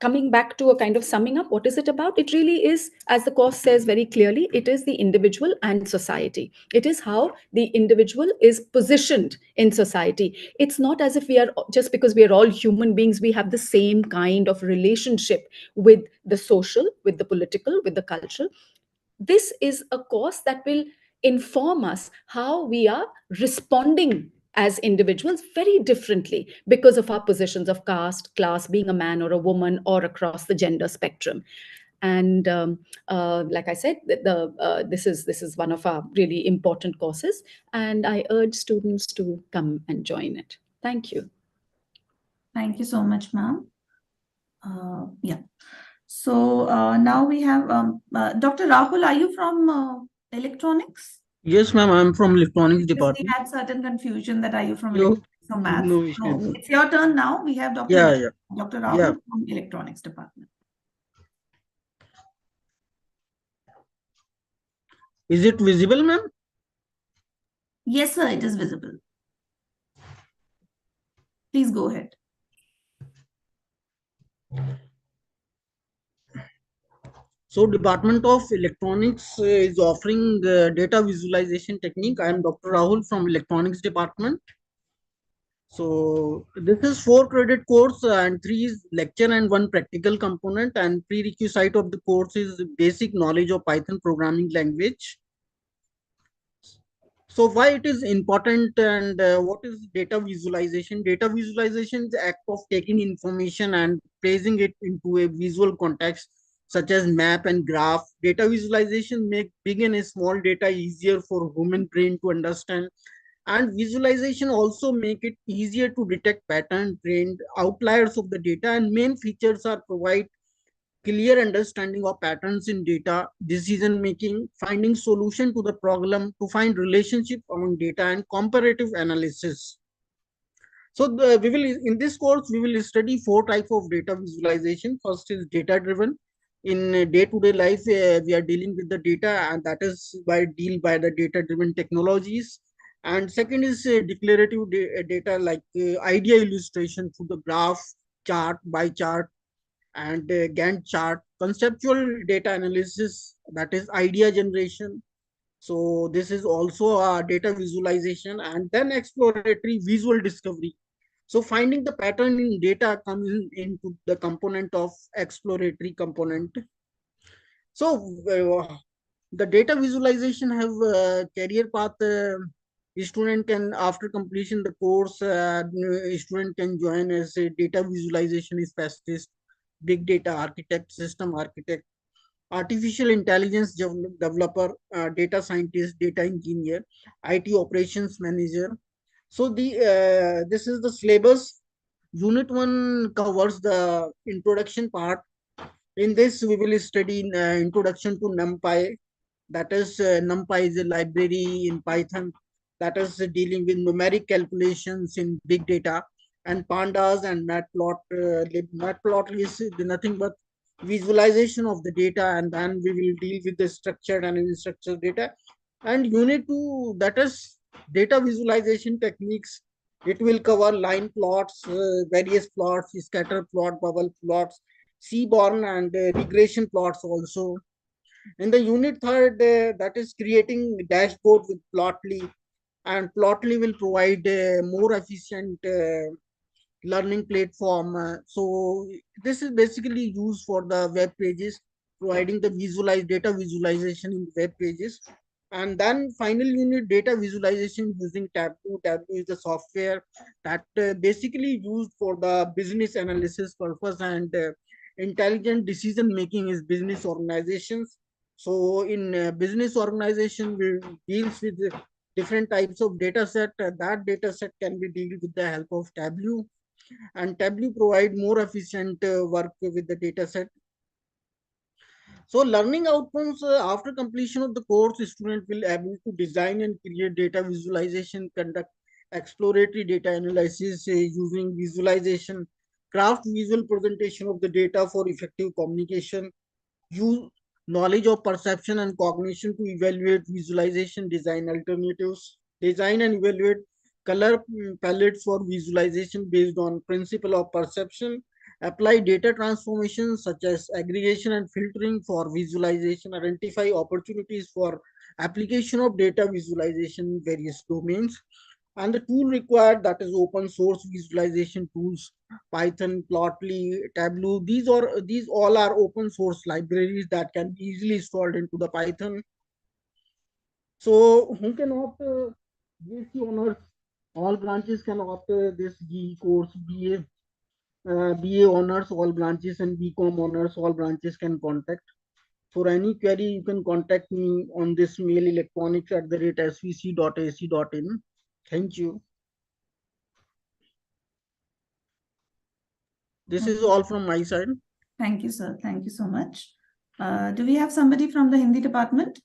coming back to a kind of summing up, what is it about? It really is, as the course says very clearly, it is the individual and society. It is how the individual is positioned in society. It's not as if we are, just because we are all human beings, we have the same kind of relationship with the social, with the political, with the cultural. This is a course that will inform us how we are responding as individuals very differently because of our positions of caste, class, being a man or a woman, or across the gender spectrum. And like I said, this is one of our really important courses, and I urge students to come and join it. Thank you. Thank you so much, ma'am. Yeah. So now we have Dr. Rahul. Are you from electronics? Yes, ma'am. I'm from electronics Because department. we had certain confusion that are you from No, electronics or maths? no No, issue. it's your turn now. We have Dr. Yeah. Dr. Rahul Yeah. from electronics department. Is it visible, ma'am? Yes, sir, it is visible. Please go ahead. So, Department of Electronics is offering data visualization technique. I am Dr. Rahul from Electronics Department. So, this is 4 credit course and 3 is lecture and 1 practical component, and prerequisite of the course is basic knowledge of Python programming language. So why it is important, and what is data visualization? Data visualization is the act of taking information and placing it into a visual context, such as map and graph. Data visualization make big and small data easier for human brain to understand, and visualization also make it easier to detect pattern, trend, outliers of the data, and main features are provide clear understanding of patterns in data, decision making, finding solution to the problem, to find relationship among data, and comparative analysis. So we will, in this course, we will study 4 types of data visualization. First is data driven. In day-to-day life, we are dealing with the data, and that is by the data driven technologies. And second is declarative data, like idea illustration through the graph, chart, by chart, and Gantt chart. Conceptual data analysis, that is idea generation. So this is also a data visualization. And then exploratory visual discovery. So finding the pattern in data comes into the component of exploratory component. So the data visualization have a career path. Student can, after completion the course, student can join as a data visualization specialist, big data architect, system architect, artificial intelligence developer, data scientist, data engineer, IT operations manager. So the this is the syllabus. Unit 1 covers the introduction part. In this, we will study introduction to NumPy. That is, NumPy is a library in Python that is dealing with numeric calculations in big data, and pandas and matplotlib. Matplotlib is nothing but visualization of the data, and then we will deal with the structured and unstructured data. And unit 2, that is data visualization techniques. It will cover line plots, various plots, scatter plot, bubble plots, Seaborn, and regression plots also. In the unit 3rd, that is creating dashboard with Plotly, and Plotly will provide a more efficient learning platform. So this is basically used for the web pages, providing the data visualization in web pages. And then final unit, data visualization using Tableau. Tableau is the software that basically used for the business analysis purpose, and intelligent decision making is business organizations. So in business organization, we deals with different types of data set. That data set can be dealt with the help of Tableau, and Tableau provide more efficient work with the data set. So learning outcomes after completion of the course, student will able to design and create data visualization, conduct exploratory data analysis using visualization, craft visual presentation of the data for effective communication, use knowledge of perception and cognition to evaluate visualization design alternatives, design and evaluate color palettes for visualization based on principle of perception, apply data transformations such as aggregation and filtering for visualization, identify opportunities for application of data visualization in various domains, and the tool required, that is open source visualization tools, Python, Plotly, Tableau. These all are open source libraries that can be easily installed into the Python. So who can opt GC honors? All branches can opt this GE course. BA honors, all branches, and BCom honors, all branches can contact. For any query, you can contact me on this mail, electronics@svc.ac.in. Thank you. This is all from my side. Thank you, sir. Thank you so much. Do we have somebody from the Hindi department?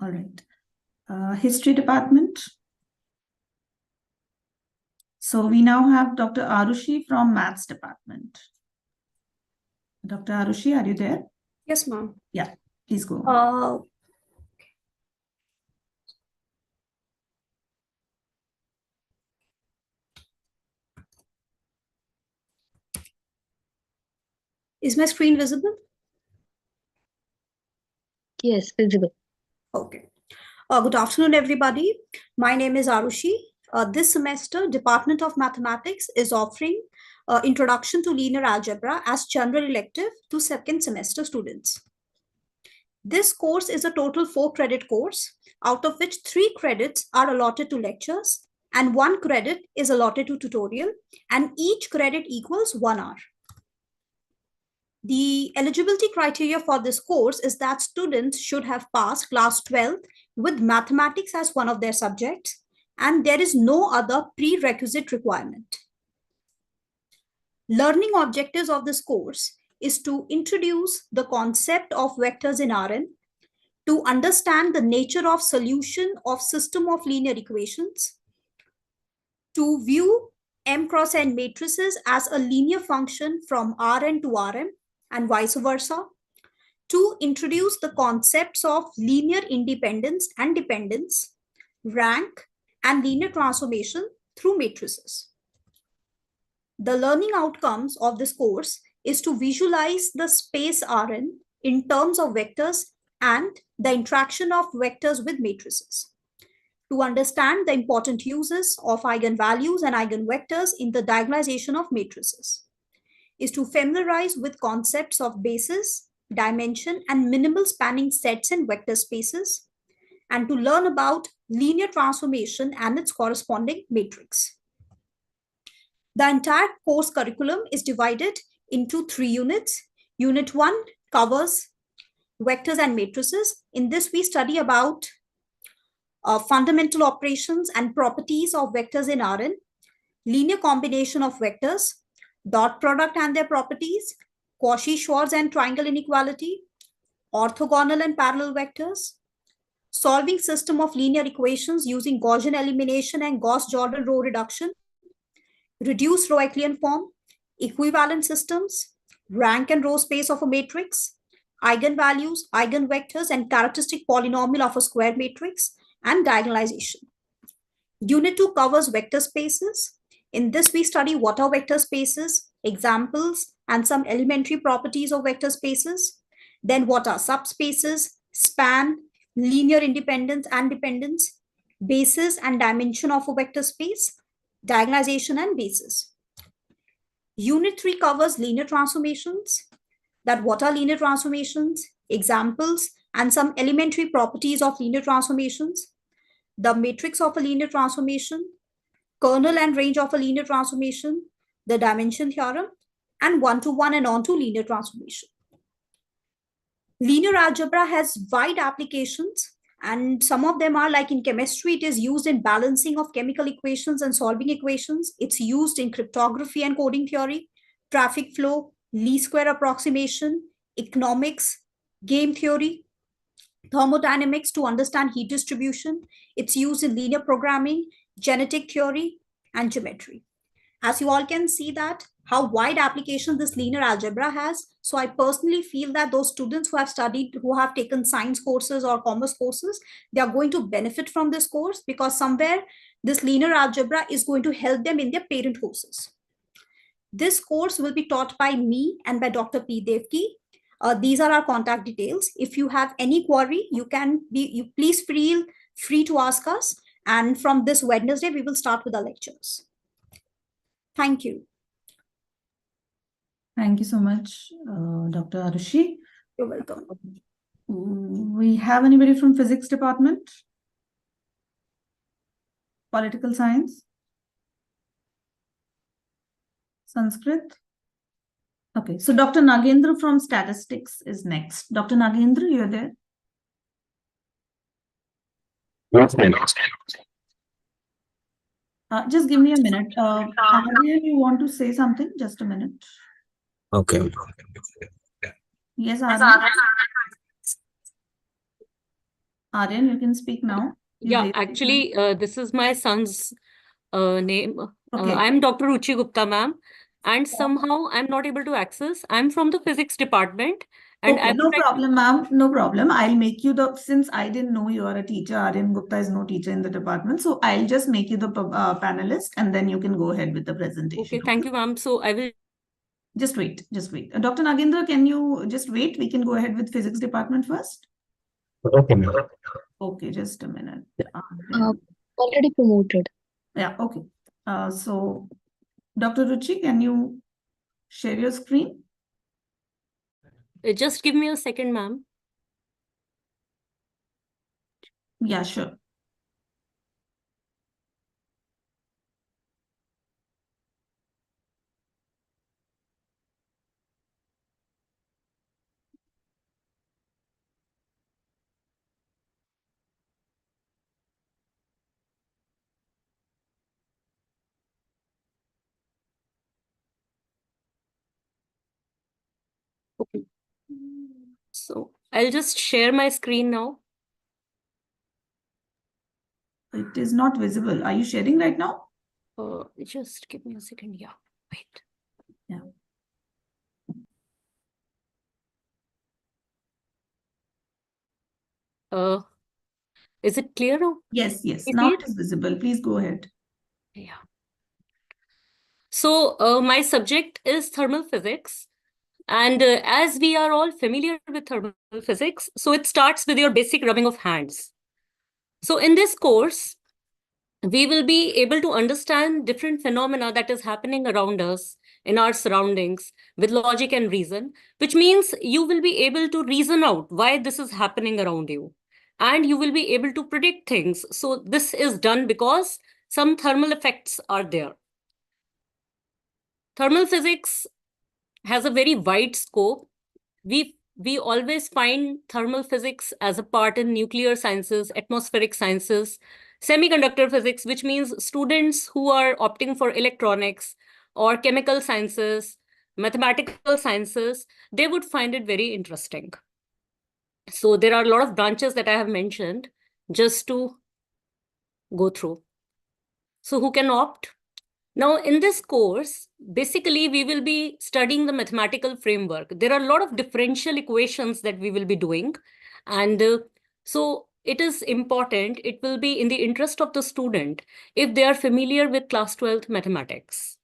All right. History department. So we now have Dr. Arushi from Maths department. Dr. Arushi, are you there? Yes, ma'am. Yeah, please go on. Is my screen visible? Yes, visible. Okay. Good afternoon, everybody. My name is Arushi. This semester, Department of Mathematics is offering Introduction to Linear Algebra as general elective to second semester students. This course is a total 4-credit course, out of which 3 credits are allotted to lectures and 1 credit is allotted to tutorial, and each credit equals 1 hour. The eligibility criteria for this course is that students should have passed class 12th with mathematics as one of their subjects, and there is no other prerequisite requirement. Learning objectives of this course is to introduce the concept of vectors in Rn, to understand the nature of solution of system of linear equations, to view M cross N matrices as a linear function from Rn to Rm, and vice versa, to introduce the concepts of linear independence and dependence, rank, and linear transformation through matrices. The learning outcomes of this course is to visualize the space Rn in terms of vectors and the interaction of vectors with matrices, to understand the important uses of eigenvalues and eigenvectors in the diagonalization of matrices, is to familiarize with concepts of basis, dimension, and minimal spanning sets and vector spaces, and to learn about linear transformation and its corresponding matrix. The entire course curriculum is divided into 3 units. Unit 1 covers vectors and matrices. In this, we study about fundamental operations and properties of vectors in Rn, linear combination of vectors, dot product and their properties, Cauchy-Schwarz and triangle inequality, orthogonal and parallel vectors, solving system of linear equations using Gaussian elimination and Gauss-Jordan row reduction, reduced row-Euclidean form, equivalent systems, rank and row space of a matrix, eigenvalues, eigenvectors, and characteristic polynomial of a square matrix, and diagonalization. Unit 2 covers vector spaces. In this, we study what are vector spaces, examples, and some elementary properties of vector spaces. Then what are subspaces, span, linear independence and dependence, basis and dimension of a vector space, diagonalization and basis. Unit 3 covers linear transformations. That what are linear transformations, examples, and some elementary properties of linear transformations, the matrix of a linear transformation, kernel and range of a linear transformation, the dimension theorem, and one-to-one and onto linear transformation. Linear algebra has wide applications, and some of them are like in chemistry, it is used in balancing of chemical equations and solving equations. It's used in cryptography and coding theory, traffic flow, least square approximation, economics, game theory, thermodynamics to understand heat distribution. It's used in linear programming, genetic theory, and geometry. As you all can see that how wide application this linear algebra has. So I personally feel that those students who have studied, who have taken science courses or commerce courses, they are going to benefit from this course because somewhere this linear algebra is going to help them in their parent courses. This course will be taught by me and by Dr. P. Devki. These are our contact details. If you have any query, you please feel free to ask us. And from this Wednesday, we will start with the lectures. Thank you. Thank you so much, Dr. Arushi. You're welcome. We have anybody from physics department? Political science? Sanskrit? Okay, so Dr. Nagendra from statistics is next. Dr. Nagendra, you're there? Just give me a minute. Aryan, you want to say something? Just a minute. Okay. Yes, Aryan. Aryan, you can speak now. Yeah, actually, this is my son's name. Okay. I'm Dr. Ruchi Gupta, ma'am. And somehow I'm not able to access. I'm from the physics department. And Okay, no problem, ma'am. No problem. I'll make you since I didn't know you are a teacher, Aryan Gupta is no teacher in the department. So I'll just make you the panelist and then you can go ahead with the presentation. Okay, thank you, ma'am. So I will. Just wait. Dr. Nagendra, can you just wait? We can go ahead with physics department first. Okay, ma'am. Okay, just a minute. Already promoted. Yeah, okay. So, Dr. Ruchi, can you share your screen? Just give me a second, ma'am. Yeah, sure. Okay. So I'll just share my screen now. It is not visible. Are you sharing right now? Just give me a second. Yeah, wait. Yeah. Is it clear now? Yes. Is Now it? it is visible. Please go ahead. Yeah. So my subject is thermal physics. And as we are all familiar with thermal physics, so it starts with your basic rubbing of hands. So in this course, we will be able to understand different phenomena that is happening around us in our surroundings with logic and reason, which means you will be able to reason out why this is happening around you. And you will be able to predict things. So this is done because some thermal effects are there. Thermal physics has a very wide scope. We always find thermal physics as a part in nuclear sciences, atmospheric sciences, semiconductor physics, which means students who are opting for electronics or chemical sciences, mathematical sciences, they would find it very interesting. So there are a lot of branches that I have mentioned just to go through. So who can opt? Now, in this course, basically, we will be studying the mathematical framework. There are a lot of differential equations that we will be doing. And so it is important, it will be in the interest of the student if they are familiar with class 12th mathematics.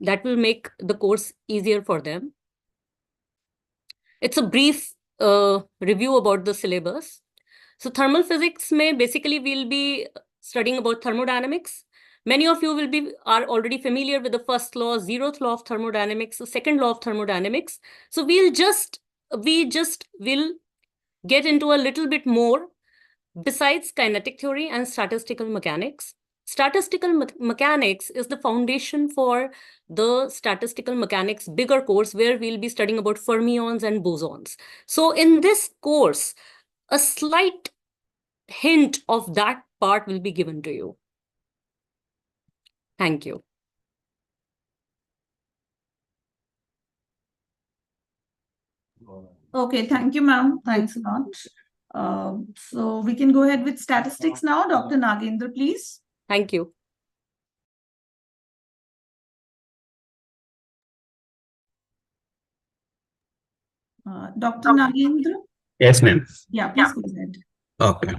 That will make the course easier for them. It's a brief review about the syllabus. So thermal physics, basically, we'll be studying about thermodynamics. Many of you are already familiar with the first law, zeroth law of thermodynamics, the second law of thermodynamics. So we will get into a little bit more besides kinetic theory and statistical mechanics. Statistical mechanics is the foundation for the statistical mechanics bigger course where we'll be studying about fermions and bosons. So in this course, a slight hint of that part will be given to you. Thank you. Okay, thank you, ma'am. Thanks a lot. So we can go ahead with statistics now. Dr. Nagendra, please. Thank you. Dr. Nagendra? Yes, ma'am. Yeah, please go ahead. Okay.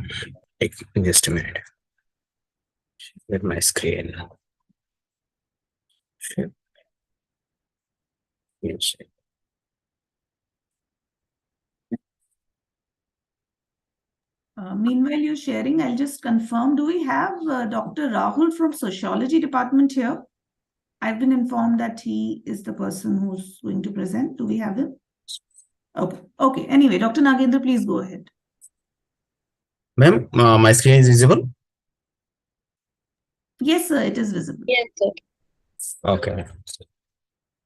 Just a minute. With my screen. Sure. Yes. Meanwhile, you're sharing, I'll just confirm, do we have Dr. Rahul from Sociology Department here? I've been informed that he is the person who's going to present. Do we have him? Okay. Okay. Anyway, Dr. Nagendra, please go ahead. Ma'am, my screen is visible? Yes, sir, it is visible. Yes, sir. Okay.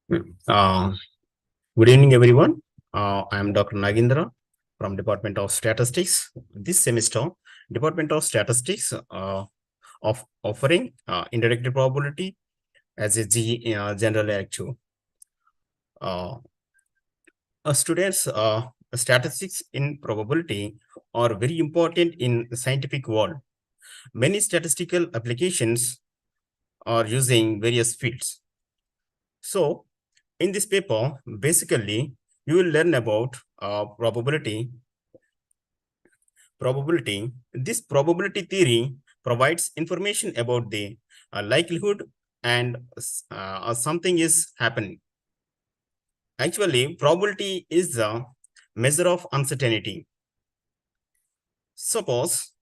Good evening, everyone. I am Dr. Nagendra from Department of Statistics. This semester, Department of Statistics offering indirect probability as a general elective. Students, statistics in probability are very important in the scientific world. Many statistical applications are using various fields. So, in this paper, basically, you will learn about probability. This probability theory provides information about the likelihood and something is happening. Actually, probability is the measure of uncertainty. Suppose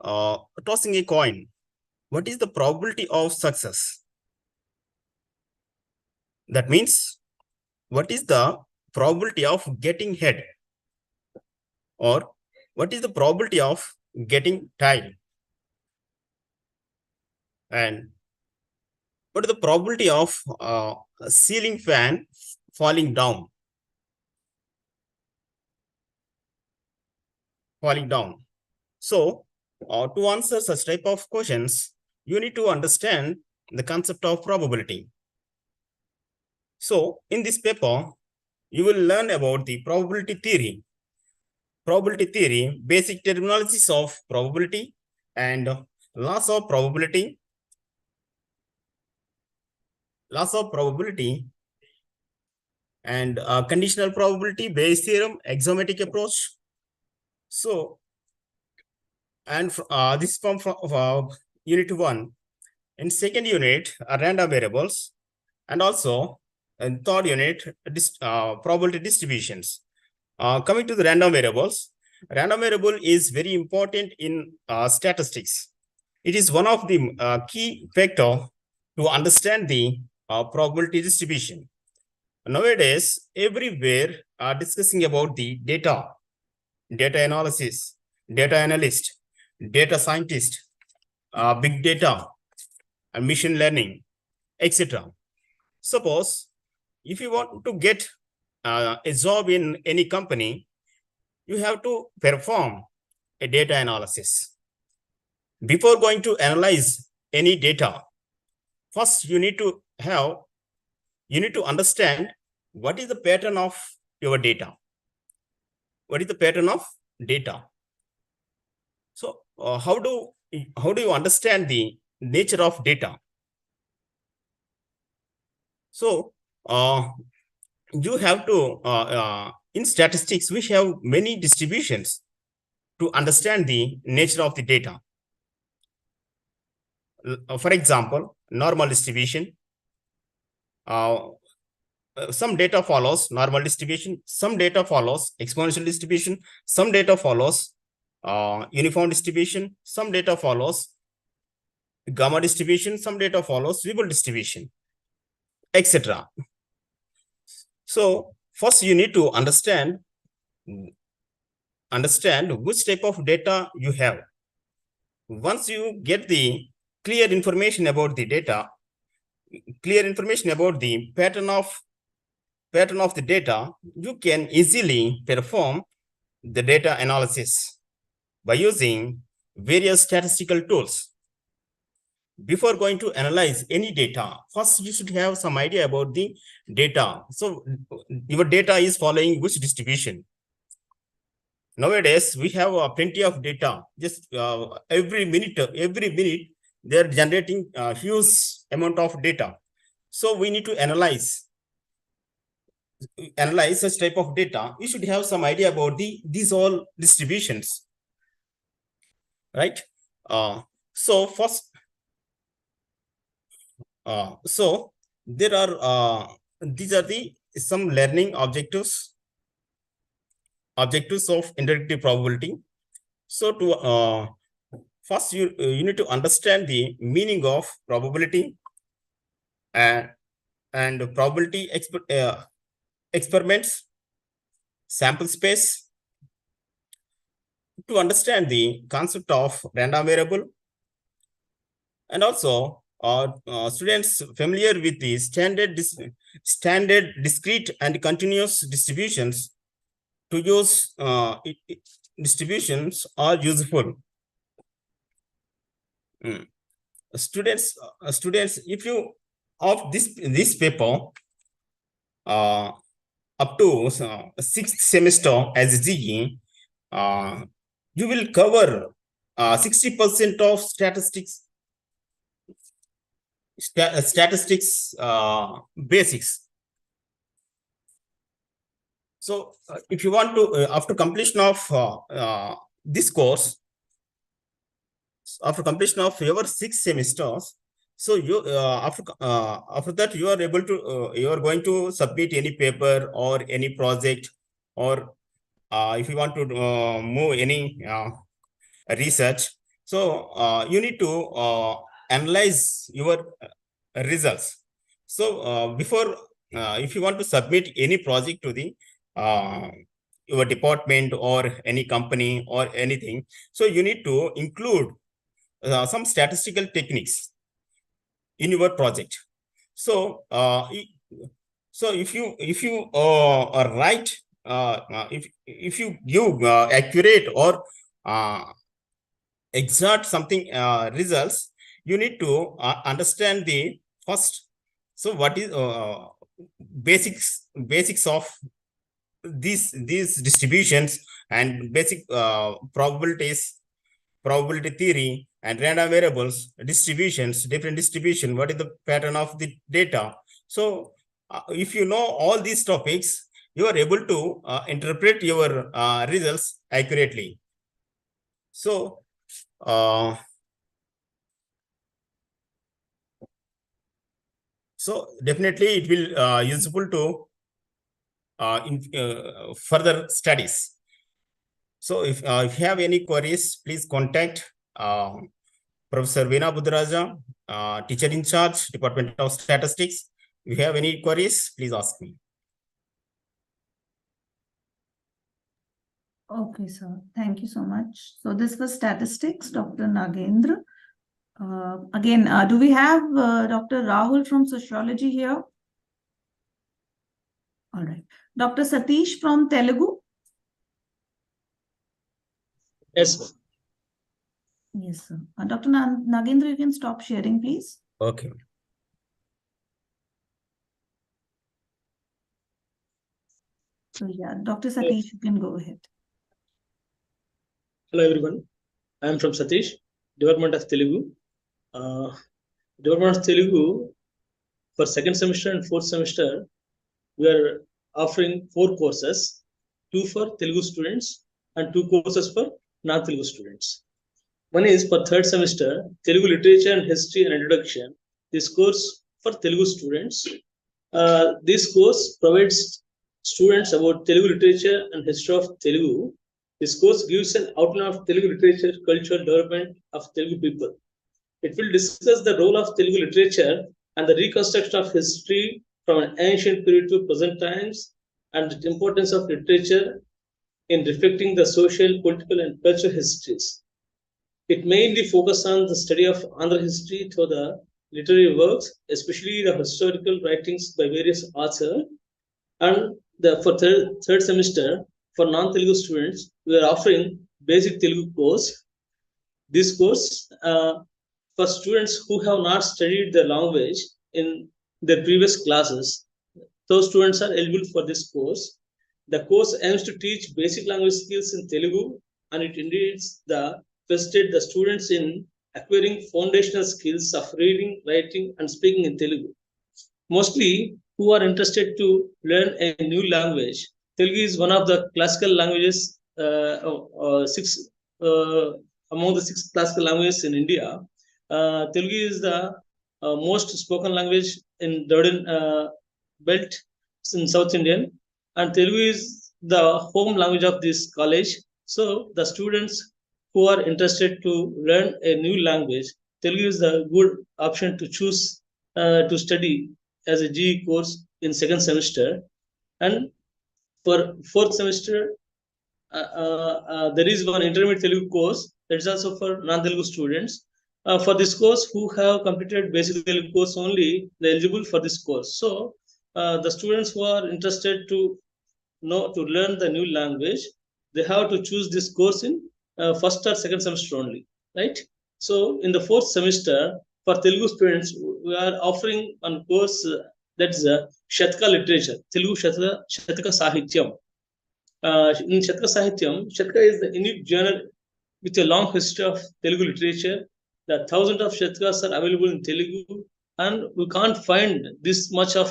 tossing a coin, what is the probability of success? That means, what is the probability of getting head? Or what is the probability of getting tail? And what is the probability of a ceiling fan falling down? So, to answer such type of questions, you need to understand the concept of probability. So, in this paper, you will learn about the probability theory. Probability theory, basic terminologies of probability and laws of probability. And conditional probability, Bayes theorem, axiomatic approach. So, and this is from unit 1. In second unit, random variables, and also in third unit, probability distributions. Coming to the random variables, random variable is very important in statistics. It is one of the key factor to understand the probability distribution. Nowadays, everywhere are discussing about the data analysis, data analyst, data scientist, big data, and machine learning, etc. Suppose if you want to get a job in any company, you have to perform a data analysis. Before going to analyze any data, first you need to understand what is the pattern of your data. What is the pattern of data? So how do you understand the nature of data? So you have to in statistics we have many distributions to understand the nature of the data. For example, normal distribution. Some data follows normal distribution, some data follows exponential distribution, some data follows uniform distribution, some data follows gamma distribution, some data follows Weibull distribution, etc. So first you need to understand which type of data you have. Once you get the clear information about the data, clear information about the pattern of the data, you can easily perform the data analysis by using various statistical tools. Before going to analyze any data, first you should have some idea about the data. So your data is following which distribution? Nowadays, we have plenty of data. Just every minute, they are generating a huge amount of data. So we need to analyze such type of data. We should have some idea about these all distributions, right? So first, so there are these are some learning objectives of inductive probability. So to first you need to understand the meaning of probability and probability experiments, sample space. To understand the concept of random variable, and also students familiar with the standard discrete and continuous distributions. To use distributions are useful. Students, if you of this paper up to sixth semester as GE, you will cover 60% of statistics basics. So if you want to, after completion of this course, after completion of your 6 semesters, so you after that you are able to you are going to submit any paper or any project, or if you want to move any research, so you need to analyze your results. So before if you want to submit any project to the your department or any company or anything, so you need to include some statistical techniques in your project. So if you write if you give accurate or exact something results, you need to understand the first. So what is basics of these distributions and basic probabilities, probability theory, and random variables, distributions, different distribution, what is the pattern of the data. So if you know all these topics, you are able to interpret your results accurately. So definitely it will useful to in further studies. So if you have any queries, please contact Professor Veena Buddharaja, teacher in charge, Department of Statistics. If you have any queries, please ask me. Okay, sir. Thank you so much. So this was statistics, Dr. Nagendra. Again, do we have Dr. Rahul from sociology here? All right. Dr. Satish from Telugu? Yes, sir. Yes, sir. Dr. Nagendra, you can stop sharing, please. Okay. So yeah, Dr. Satish, you can go ahead. Hello, everyone. I am from Satish, Department of Telugu. Department of Telugu, for second semester and fourth semester, we are offering 4 courses, 2 for Telugu students and 2 courses for non-Telugu students. One is for third semester, Telugu Literature and History and Introduction. This course for Telugu students. This course provides students about Telugu literature and history of Telugu. This course gives an outline of Telugu literature, culture, development of Telugu people. It will discuss the role of Telugu literature and the reconstruction of history from an ancient period to present times, and the importance of literature in reflecting the social, political, and cultural histories. It mainly focuses on the study of Andhra history through the literary works, especially the historical writings by various authors. And for third semester, for non-Telugu students, we are offering basic Telugu course. This course, for students who have not studied the language in their previous classes, those students are eligible for this course. The course aims to teach basic language skills in Telugu, and it intends the students in acquiring foundational skills of reading, writing, and speaking in Telugu. Mostly, who are interested to learn a new language. Telugu is one of the classical languages, among the 6 classical languages in India. Telugu is the most spoken language in Dardan belt in South Indian, and Telugu is the home language of this college. So the students who are interested to learn a new language, Telugu is the good option to choose to study as a GE course in second semester. And for fourth semester, there is one intermediate Telugu course that is also for non-Telugu students. For this course, who have completed basic Telugu course only, they are eligible for this course. So the students who are interested to learn the new language, they have to choose this course in first or second semester only, right? So in the fourth semester, for Telugu students, we are offering one course that's Shatka literature, Telugu Shataka Sahityam. In Shatka Sahityam, Shatka is the unique genre with a long history of Telugu literature. The thousands of Shatkas are available in Telugu, and we can't find this much of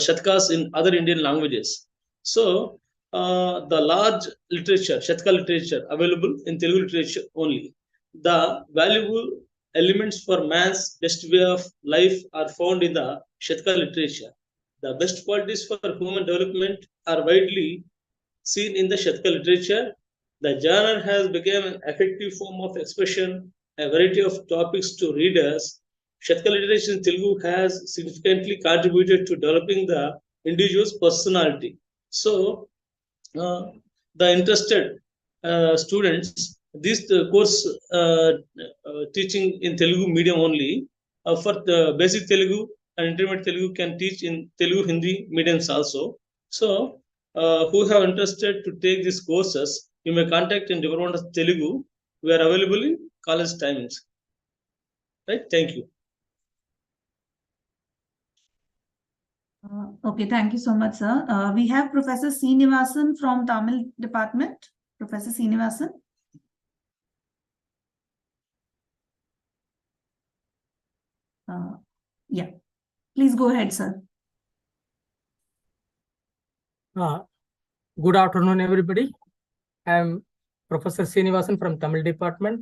Shatkas in other Indian languages. So the large literature, Shatka literature, available in Telugu literature only. The valuable elements for man's best way of life are found in the Shatka literature. The best qualities for human development are widely seen in the Shatka literature. The genre has become an effective form of expression, a variety of topics to readers. Shatka literature in Telugu has significantly contributed to developing the individual's personality. So, the interested students, this course teaching in Telugu medium only. For the basic Telugu and intermediate Telugu can teach in Telugu Hindi mediums also. So, who have interested to take these courses, you may contact in Department of Telugu. We are available in college timings. Right? Thank you. Okay, thank you so much, sir. We have Professor Srinivasan from Tamil Department. Professor Srinivasan. Yeah, please go ahead, sir. Good afternoon, everybody. I am Professor Srinivasan from Tamil Department.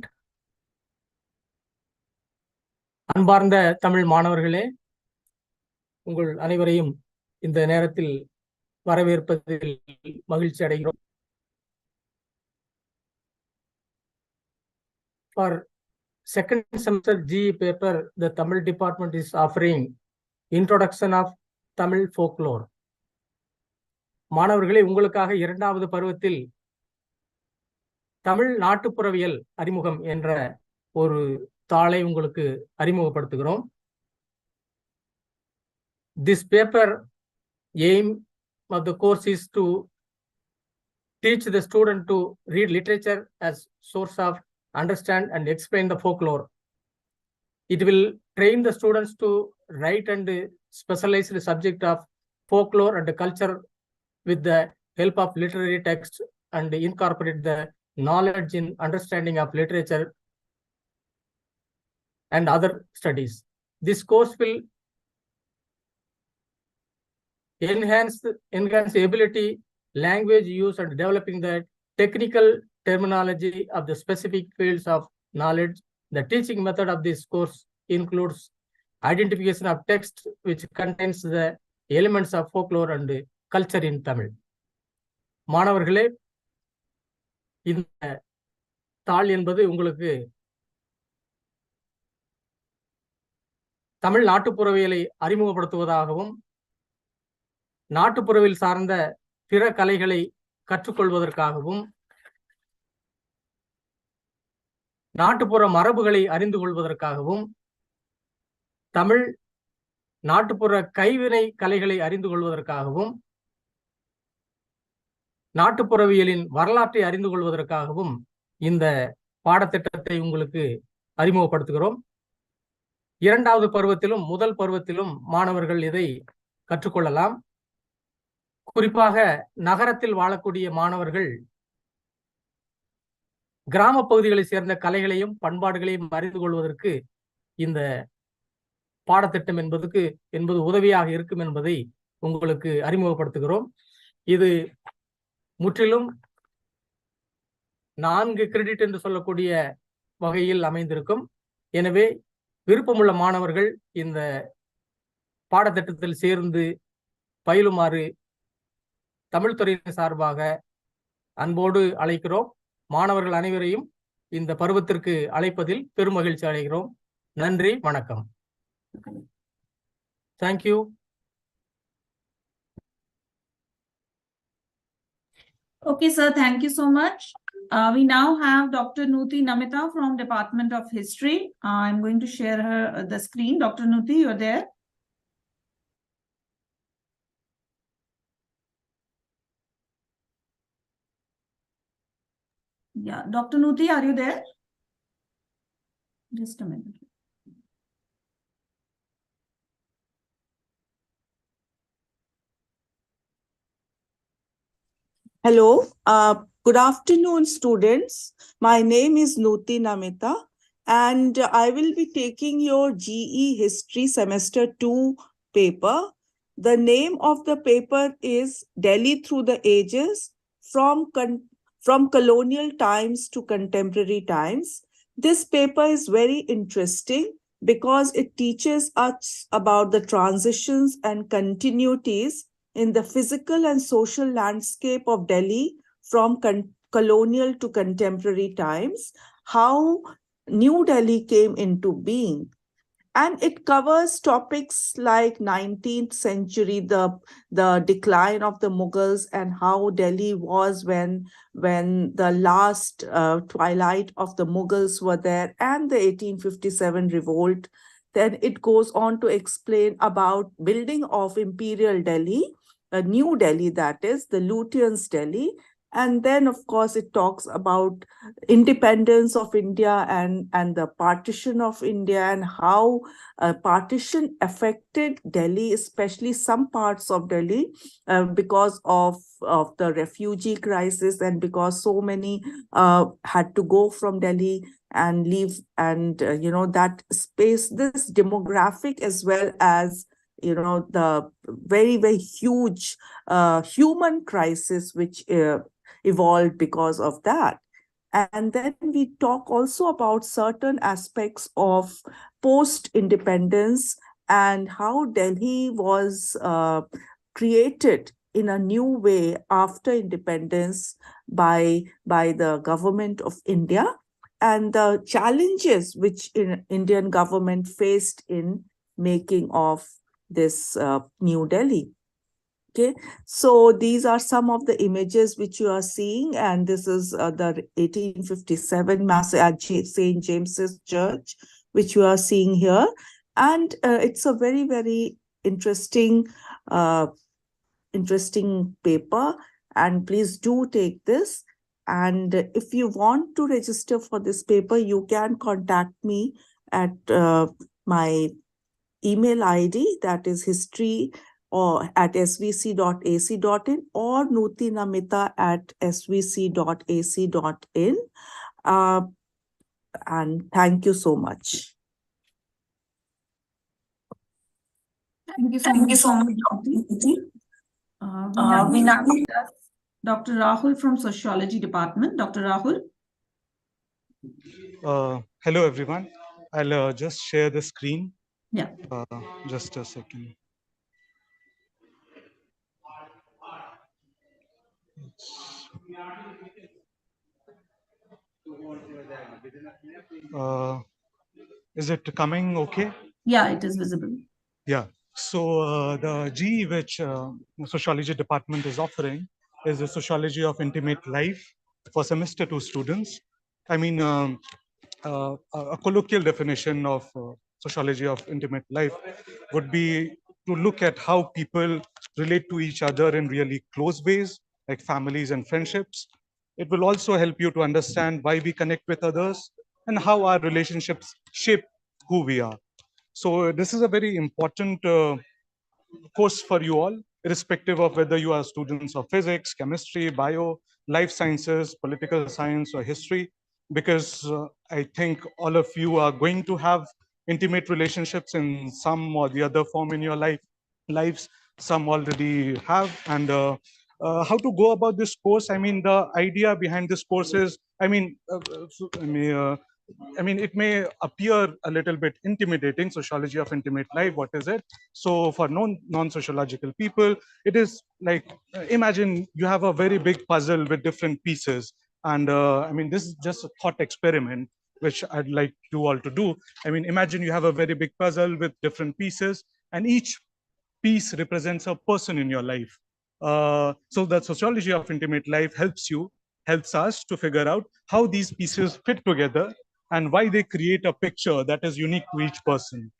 அன்பார்ந்த தமிழ் மாணவர்களே, உங்கள் அனைவரையும் இந்த நேரத்தில் வரவேற்பதில் மகிழ்ச்சி அடைகிறோம். For second semester GE paper, the Tamil department is offering introduction of Tamil folklore. மாணவர்களே, உங்களுக்காக இரண்டாவது பருவத்தில் தமிழ் நாட்டுப்புறவியல் அறிமுகம் என்ற ஒரு தாளை உங்களுக்கு அறிமுகப்படுத்துகிறோம். This paper aim of the course is to teach the student to read literature as source of understand and explain the folklore. It will train the students to write and specialize the subject of folklore and culture with the help of literary text and incorporate the knowledge in understanding of literature and other studies. This course will enhance the ability, language use, and developing the technical terminology of the specific fields of knowledge. The teaching method of this course includes identification of text which contains the elements of folklore and culture in Tamil. மாணவர்களே, இந்த தாள் என்பது உங்களுக்கு தமிழ் நாட்டுப்புறவியலை அறிமுகப்படுத்துவதாகவும் நாட்டுப்புறவியல் சார்ந்த பிற கலைகளை கற்றுக்கொள்வதற்காகவும் நாட்டுப்புற மரபுகளை அறிந்து கொள்வதற்காகவும் தமிழ் நாட்டுப்புற கைவினை கலைகளை அறிந்து கொள்வதற்காகவும் நாட்டுப்புறவியலின் வரலாற்றை அறிந்து கொள்வதற்காகவும் இந்த பாடத்திட்டத்தை உங்களுக்கு அறிமுகப்படுத்துகிறோம். இரண்டாவது பருவத்திலும் முதல் பருவத்திலும் மாணவர்கள் இதை கற்றுக்கொள்ளலாம். குறிப்பாக நகரத்தில் வாழக்கூடிய மாணவர்கள் கிராம பகுதிகளை சேர்ந்த கலைகளையும் பண்பாடுகளையும் அறிந்து கொள்வதற்கு இந்த பாடத்திட்டம் என்பது உதவியாக இருக்கும் என்பதை உங்களுக்கு அறிமுகப்படுத்துகிறோம். இது முற்றிலும் 4 கிரெடிட் என்று சொல்லக்கூடிய வகையில் அமைந்திருக்கும். எனவே விருப்பமுள்ள மாணவர்கள் இந்த பாடத்திட்டத்தில் சேர்ந்து பயிலுமாறு தமிழ் துறையின் சார்பாக அன்போடு அழைக்கிறோம். மாணவர்கள் அனைவரையும் இந்த பருவத்திற்கு அழைப்பதில் பெருமகிழ்ச்சி அடைகிறோம். நன்றி, வணக்கம். Thank you. Okay, sir, thank you so much. We now have Dr. Nuti Namita from Department of History. I'm going to share her the screen. Dr. Nuti, you're there? Yeah, Dr. Nuti, are you there? Just a minute. Hello, good afternoon, students. My name is Nuti Namita, and I will be taking your GE History Semester 2 paper. The name of the paper is Delhi Through the Ages, from colonial times to contemporary times. This paper is very interesting because it teaches us about the transitions and continuities in the physical and social landscape of Delhi from colonial to contemporary times, how New Delhi came into being. And it covers topics like 19th century, the decline of the Mughals and how Delhi was when the last twilight of the Mughals were there, and the 1857 revolt. Then it goes on to explain about building of Imperial Delhi, New Delhi, that is, the Lutyens' Delhi. And then, of course, it talks about independence of India and the partition of India, and how partition affected Delhi, especially some parts of Delhi, because of the refugee crisis, and because so many had to go from Delhi and leave, and that space, this demographic, as well as the very, very huge human crisis which evolved because of that. And then we talk also about certain aspects of post-independence and how Delhi was created in a new way after independence by the government of India, and the challenges which Indian government faced in making of this New Delhi. Okay, so these are some of the images which you are seeing, and this is the 1857 Mass at St. James's Church, which you are seeing here. And it's a very, very interesting paper, and please do take this. And if you want to register for this paper, you can contact me at my email ID, that is history or at svc.ac.in, or nutinamita@svc.ac.in. And thank you so much. Thank you so much, we now have Dr. Rahul from Sociology Department. Dr. Rahul. Hello, everyone. I'll just share the screen. Yeah. Just a second. Is it coming okay? Yeah, it is visible. Yeah. So the GE which Sociology Department is offering is the Sociology of Intimate Life for Semester 2 students. I mean, a colloquial definition of sociology of intimate life would be to look at how people relate to each other in really close ways, like families and friendships. It will also help you to understand why we connect with others and how our relationships shape who we are. So this is a very important course for you all, irrespective of whether you are students of physics, chemistry, bio, life sciences, political science, or history, because I think all of you are going to have intimate relationships in some or the other form in your lives. Some already have. And how to go about this course? I mean, the idea behind this course is, it may appear a little bit intimidating, sociology of intimate life, what is it? So for non-sociological people, it is like, imagine you have a very big puzzle with different pieces. And this is just a thought experiment, which I'd like you all to do. Imagine you have a very big puzzle with different pieces, and each piece represents a person in your life. So the sociology of intimate life helps us to figure out how these pieces fit together and why they create a picture that is unique to each person.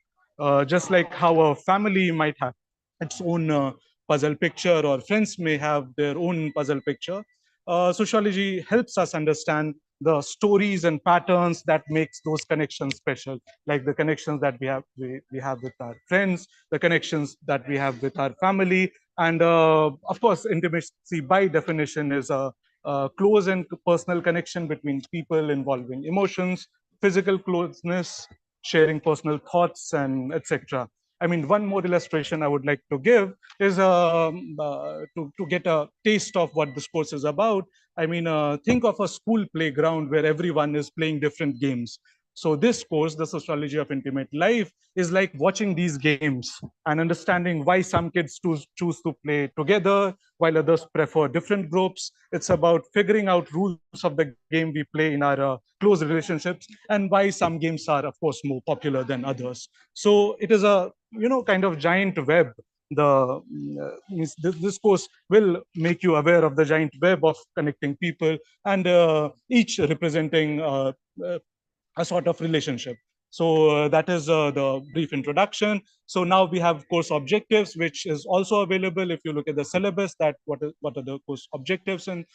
Just like how a family might have its own puzzle picture, or friends may have their own puzzle picture. Sociology helps us understand the stories and patterns that makes those connections special, like the connections that we have with our friends, the connections that we have with our family. And of course, intimacy by definition is a close and personal connection between people involving emotions, physical closeness, sharing personal thoughts, and etc. One more illustration I would like to give is to get a taste of what this course is about. Think of a school playground where everyone is playing different games. So this course, the sociology of intimate life, is like watching these games and understanding why some kids choose to play together while others prefer different groups. It's about figuring out rules of the game we play in our close relationships, and why some games are, of course, more popular than others. So it is a kind of giant web. This course will make you aware of the giant web of connecting people, and each representing a sort of relationship. So that is the brief introduction. So now we have course objectives, which is also available if you look at the syllabus, that what are the course objectives in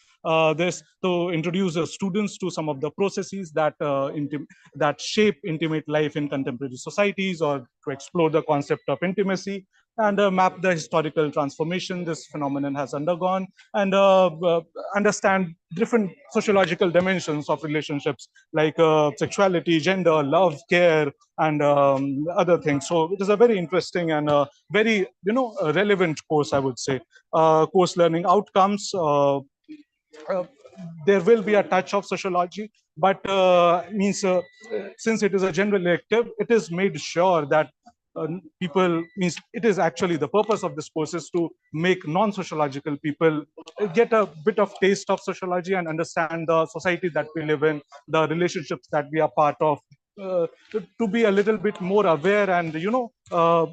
this, to introduce students to some of the processes that that shape intimate life in contemporary societies, or to explore the concept of intimacy, and map the historical transformation this phenomenon has undergone, and understand different sociological dimensions of relationships, like sexuality, gender, love, care, and other things. So it is a very interesting and very relevant course, I would say. Course learning outcomes. There will be a touch of sociology, but since it is a general elective, it is made sure that it is actually the purpose of this course is to make non-sociological people get a bit of taste of sociology and understand the society that we live in, the relationships that we are part of, to be a little bit more aware, and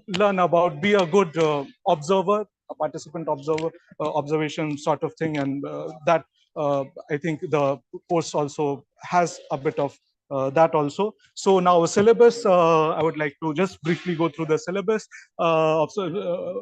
learn about, be a good observer, a participant observer, observation sort of thing. And that I think the course also has a bit of that also. So now syllabus, I would like to just briefly go through the syllabus.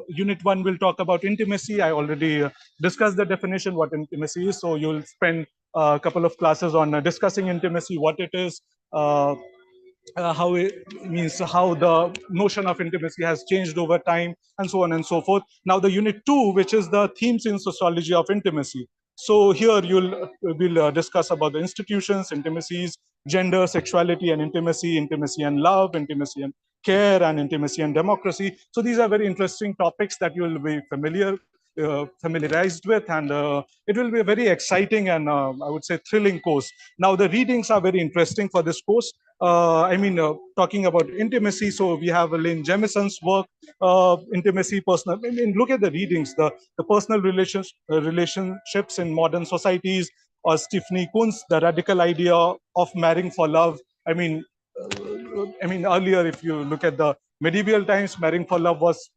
Unit 1 will talk about intimacy. I already discussed the definition, what intimacy is. So you'll spend a couple of classes on discussing intimacy, what it is, how it means, how the notion of intimacy has changed over time, and so on and so forth. Now the unit 2, which is the themes in sociology of intimacy. So here we'll discuss about the institutions, intimacies, gender, sexuality and intimacy, intimacy and love, intimacy and care, and intimacy and democracy. So these are very interesting topics that you will be familiarized with, and it will be a very exciting and I would say thrilling course. Now the readings are very interesting for this course. Talking about intimacy, so we have Lynn Jemisin's work, intimacy, personal. Look at the readings, the personal relationships in modern societies, or Stephanie Kunz, the radical idea of marrying for love. Earlier, if you look at the medieval times, marrying for love was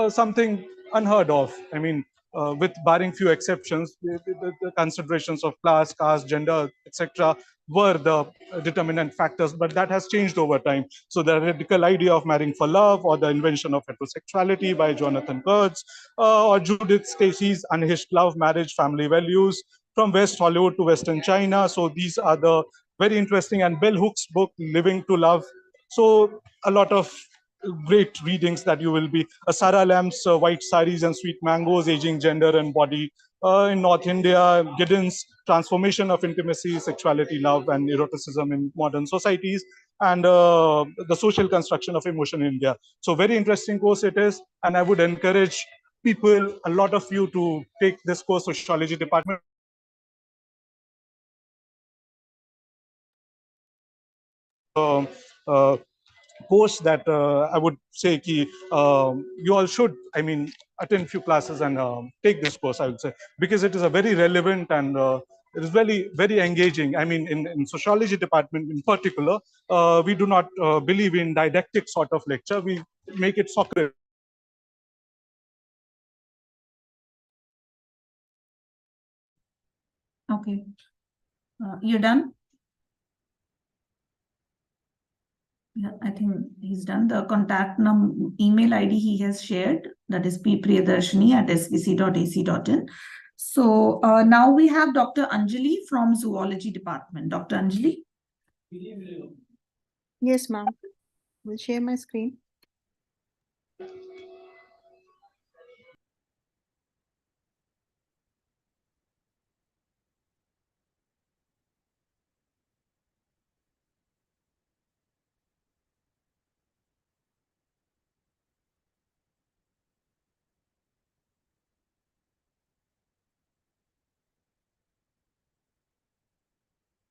something unheard of. With barring few exceptions, the considerations of class, caste, gender, etc. were the determinant factors, but that has changed over time. So the radical idea of marrying for love, or the invention of heterosexuality by Jonathan Kurtz, or Judith Stacy's Unhitched Love, Marriage, Family Values, from West Hollywood to Western China. So these are the very interesting, and Bell Hooks' book, Living to Love. So a lot of great readings that you will be, Sarah Lamb's White Saris and Sweet Mangoes, Aging Gender and Body. In North India, Giddens' Transformation of Intimacy, Sexuality, Love, and Eroticism in Modern Societies, and The Social Construction of Emotion in India. So very interesting course it is, and I would encourage people, a lot of you, to take this course, Sociology Department. Course that I would say you all should, attend few classes and take this course, I would say, because it is a very relevant and it is very, very engaging. In sociology department in particular, we do not believe in didactic sort of lecture. We make it Socratic. Okay. You're done? Yeah, I think he's done. The contact email ID he has shared, that is ppriyadarshini@svc.ac.in. So now we have Dr. Anjali from Zoology Department. Dr. Anjali? Yes, ma'am. We'll share my screen.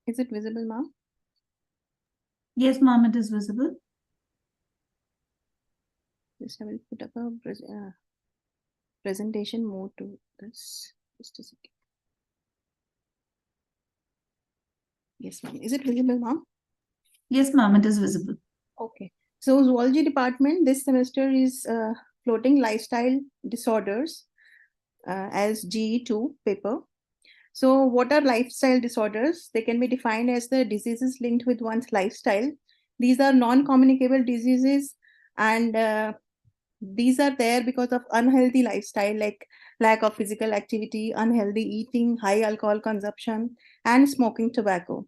Is it visible, ma'am? Yes, ma'am, it is visible. Just I will put up a presentation mode to this. Just a second. Yes, ma'am. Is it visible, ma'am? Yes, ma'am, it is visible. Okay. So zoology department this semester is floating lifestyle disorders as GE2 paper. So what are lifestyle disorders? They can be defined as the diseases linked with one's lifestyle. These are non-communicable diseases, and these are there because of unhealthy lifestyle, like lack of physical activity, unhealthy eating, high alcohol consumption, and smoking tobacco.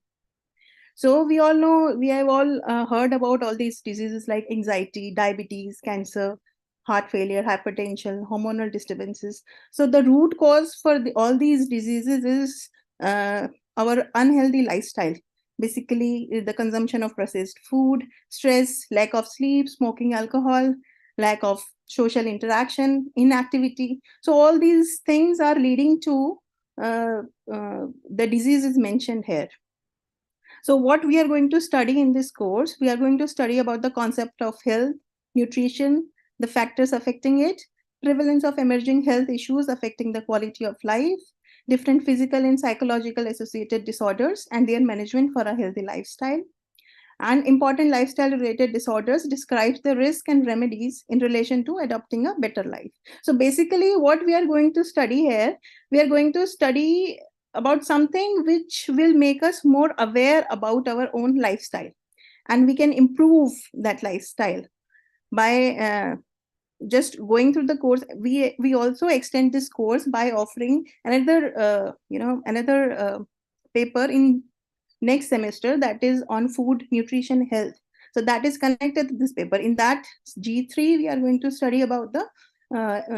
So we all know, we have all heard about all these diseases like anxiety, diabetes, cancer, heart failure, hypertension, hormonal disturbances. So the root cause for all these diseases is our unhealthy lifestyle. Basically, the consumption of processed food, stress, lack of sleep, smoking alcohol, lack of social interaction, inactivity. So all these things are leading to the diseases mentioned here. So what we are going to study in this course, we are going to study about the concept of health, nutrition, the factors affecting it, prevalence of emerging health issues affecting the quality of life, different physical and psychological associated disorders and their management for a healthy lifestyle. And important lifestyle related disorders describes the risk and remedies in relation to adopting a better life. So basically what we are going to study here, we are going to study about something which will make us more aware about our own lifestyle, and we can improve that lifestyle by just going through the course. We also extend this course by offering another paper in next semester, that is on food, nutrition, health. So that is connected to this paper. In that G3 we are going to study about the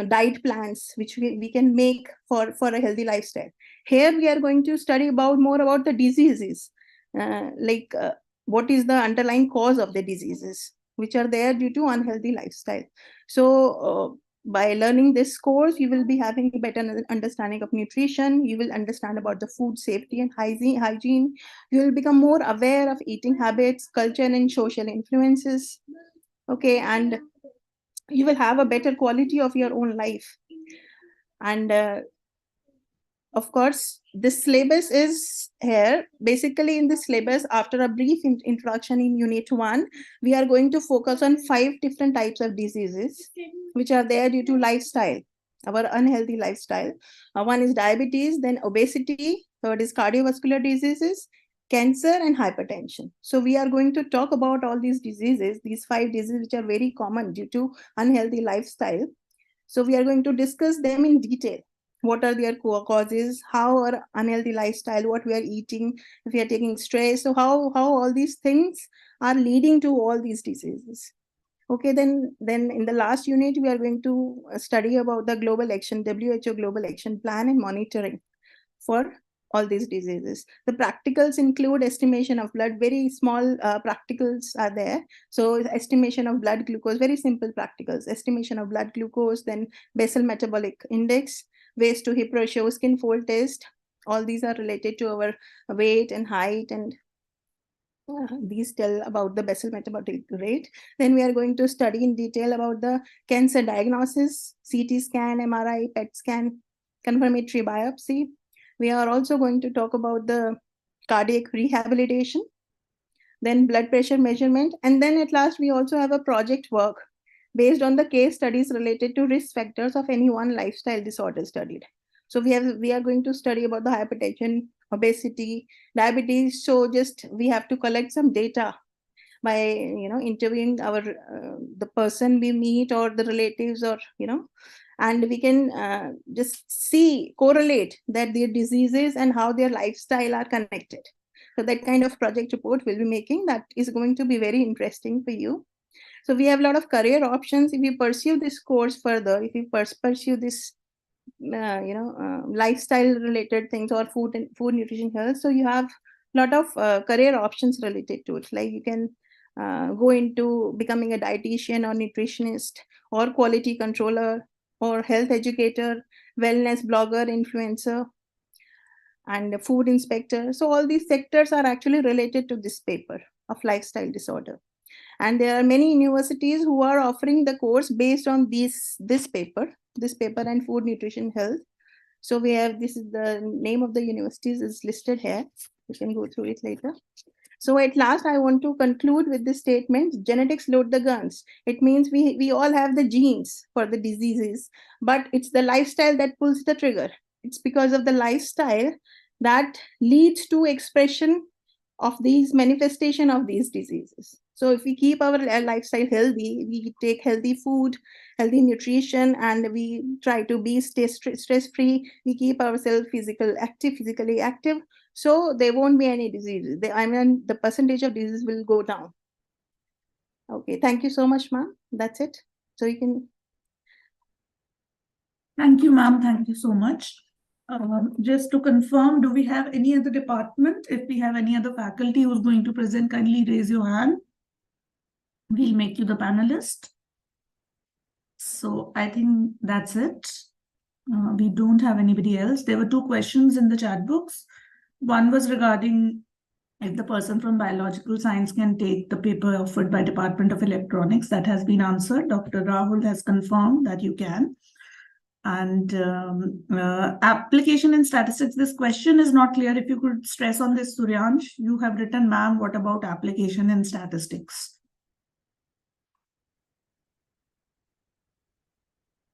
diet plans which we can make for a healthy lifestyle. Here we are going to study more about the diseases, what is the underlying cause of the diseases which are there due to unhealthy lifestyle. So by learning this course, you will be having a better understanding of nutrition. You will understand about the food safety and hygiene. You will become more aware of eating habits, culture, and social influences. Okay, and you will have a better quality of your own life. And of course, this syllabus is here. Basically, in this syllabus, after a brief introduction in Unit 1, we are going to focus on 5 different types of diseases which are there due to lifestyle, our unhealthy lifestyle. One is diabetes, then obesity, third is cardiovascular diseases, cancer, and hypertension. So we are going to talk about all these diseases, these 5 diseases which are very common due to unhealthy lifestyle. So we are going to discuss them in detail. What are their causes, how our unhealthy lifestyle, what we are eating, if we are taking stress, so how all these things are leading to all these diseases. Okay, then in the last unit, we are going to study about the global action, WHO global action plan and monitoring for all these diseases. The practicals include estimation of blood, very small practicals are there. So estimation of blood glucose, very simple practicals, estimation of blood glucose, then basal metabolic index, waist to hip ratio, skin fold test. All these are related to our weight and height, and these tell about the basal metabolic rate. Then we are going to study in detail about the cancer diagnosis, CT scan, MRI, PET scan, confirmatory biopsy. We are also going to talk about the cardiac rehabilitation, then blood pressure measurement, and then at last we also have a project work based on the case studies related to risk factors of any one lifestyle disorder studied. So we are going to study about the hypertension, obesity, diabetes. So just we have to collect some data by interviewing our the person we meet or the relatives, or and we can just correlate that their diseases and how their lifestyle are connected. So that kind of project report we'll be making, that is going to be very interesting for you. So we have a lot of career options if you pursue this course further, if you pursue this lifestyle related things or food nutrition health. So you have a lot of career options related to it, like you can go into becoming a dietitian or nutritionist or quality controller or health educator, wellness blogger, influencer, and food inspector. So all these sectors are actually related to this paper of lifestyle disorder. And there are many universities who are offering the course based on this paper and food nutrition health. So we have, this is the name of the universities is listed here. You can go through it later. So at last, I want to conclude with this statement: genetics load the guns. It means we all have the genes for the diseases, but it's the lifestyle that pulls the trigger. It's because of the lifestyle that leads to expression of these manifestation of these diseases. So if we keep our lifestyle healthy, we take healthy food, healthy nutrition, and we try to be stress-free, we keep ourselves physically active, so there won't be any diseases. The percentage of disease will go down. Okay, thank you so much, ma'am. That's it. So you can. Thank you, ma'am. Thank you so much. Just to confirm, do we have any other department? If we have any other faculty who's going to present, kindly raise your hand. We'll make you the panelist. So I think that's it. We don't have anybody else. There were 2 questions in the chat books. One was regarding if the person from biological science can take the paper offered by Department of Electronics. That has been answered. Dr. Rahul has confirmed that you can. And application in statistics, this question is not clear. If you could stress on this, Suryansh, you have written, ma'am, what about application in statistics?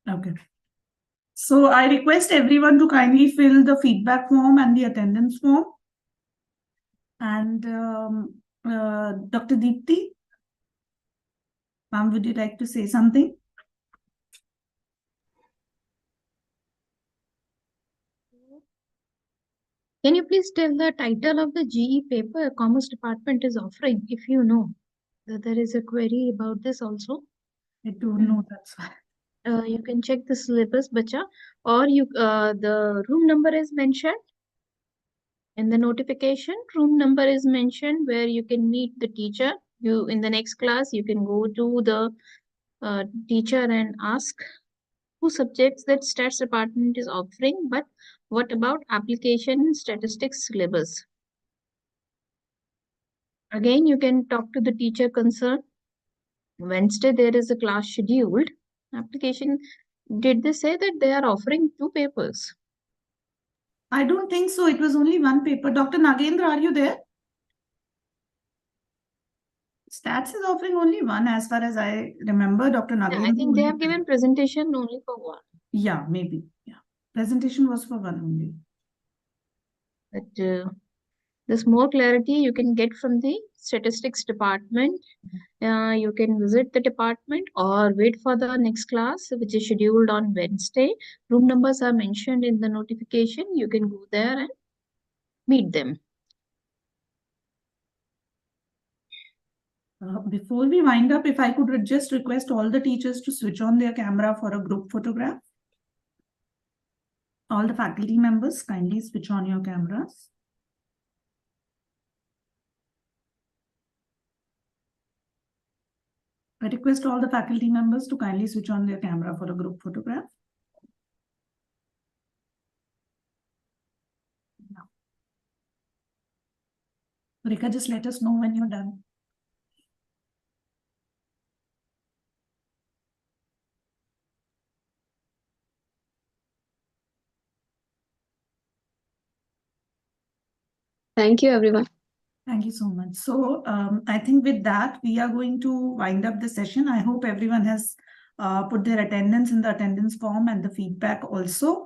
Okay. So I request everyone to kindly fill the feedback form and the attendance form. And Dr. Deepti, ma'am, would you like to say something? Can you please tell the title of the GE paper Commerce Department is offering, if you know that there is a query about this also? I don't know, that's why. You can check the syllabus, bacha, or the room number is mentioned in the notification. Room number is mentioned where you can meet the teacher. You in the next class you can go to the teacher and ask who subjects that stats department is offering, but what about application statistics syllabus? Again, you can talk to the teacher concerned. Wednesday there is a class scheduled. Application, did they say that they are offering 2 papers? I don't think so. It was only 1 paper. Dr. Nagendra, are you there? Stats is offering only 1 as far as I remember. Dr. Nagendra. Yeah, I think they have given presentation only for 1. Yeah, maybe. Yeah. Presentation was for 1 only. But This more clarity you can get from the statistics department. You can visit the department or wait for the next class, which is scheduled on Wednesday. Room numbers are mentioned in the notification. You can go there and meet them. Before we wind up, if I could just request all the teachers to switch on their camera for a group photograph. All the faculty members, kindly switch on your cameras. I request all the faculty members to kindly switch on their camera for a group photograph. Rika, just let us know when you're done. Thank you, everyone. Thank you so much. So I think with that, we are going to wind up the session. I hope everyone has put their attendance in the attendance form and the feedback also.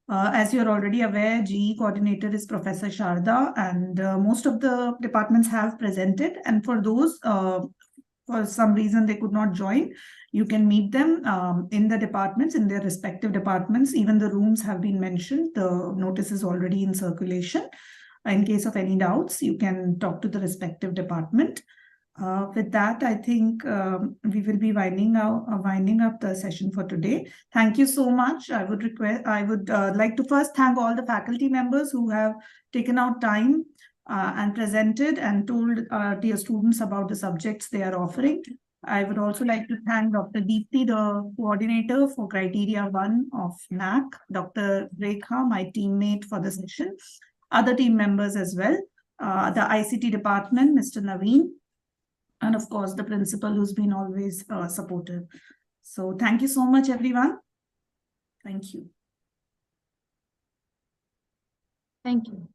As you're already aware, GE coordinator is Professor Sharda, and most of the departments have presented. And for those, for some reason they could not join, you can meet them in the departments, in their respective departments. Even the rooms have been mentioned. The notice is already in circulation. In case of any doubts, you can talk to the respective department. With that, I think we will be winding up the session for today. Thank you so much. I would like to first thank all the faculty members who have taken out time and presented and told dear students about the subjects they are offering. I would also like to thank Dr. Deepti, the coordinator for Criteria 1 of NAC, Dr. Rekha, my teammate for the session, other team members as well, the ICT department, Mr. Naveen, and of course, the principal who's been always supportive. So thank you so much, everyone. Thank you. Thank you.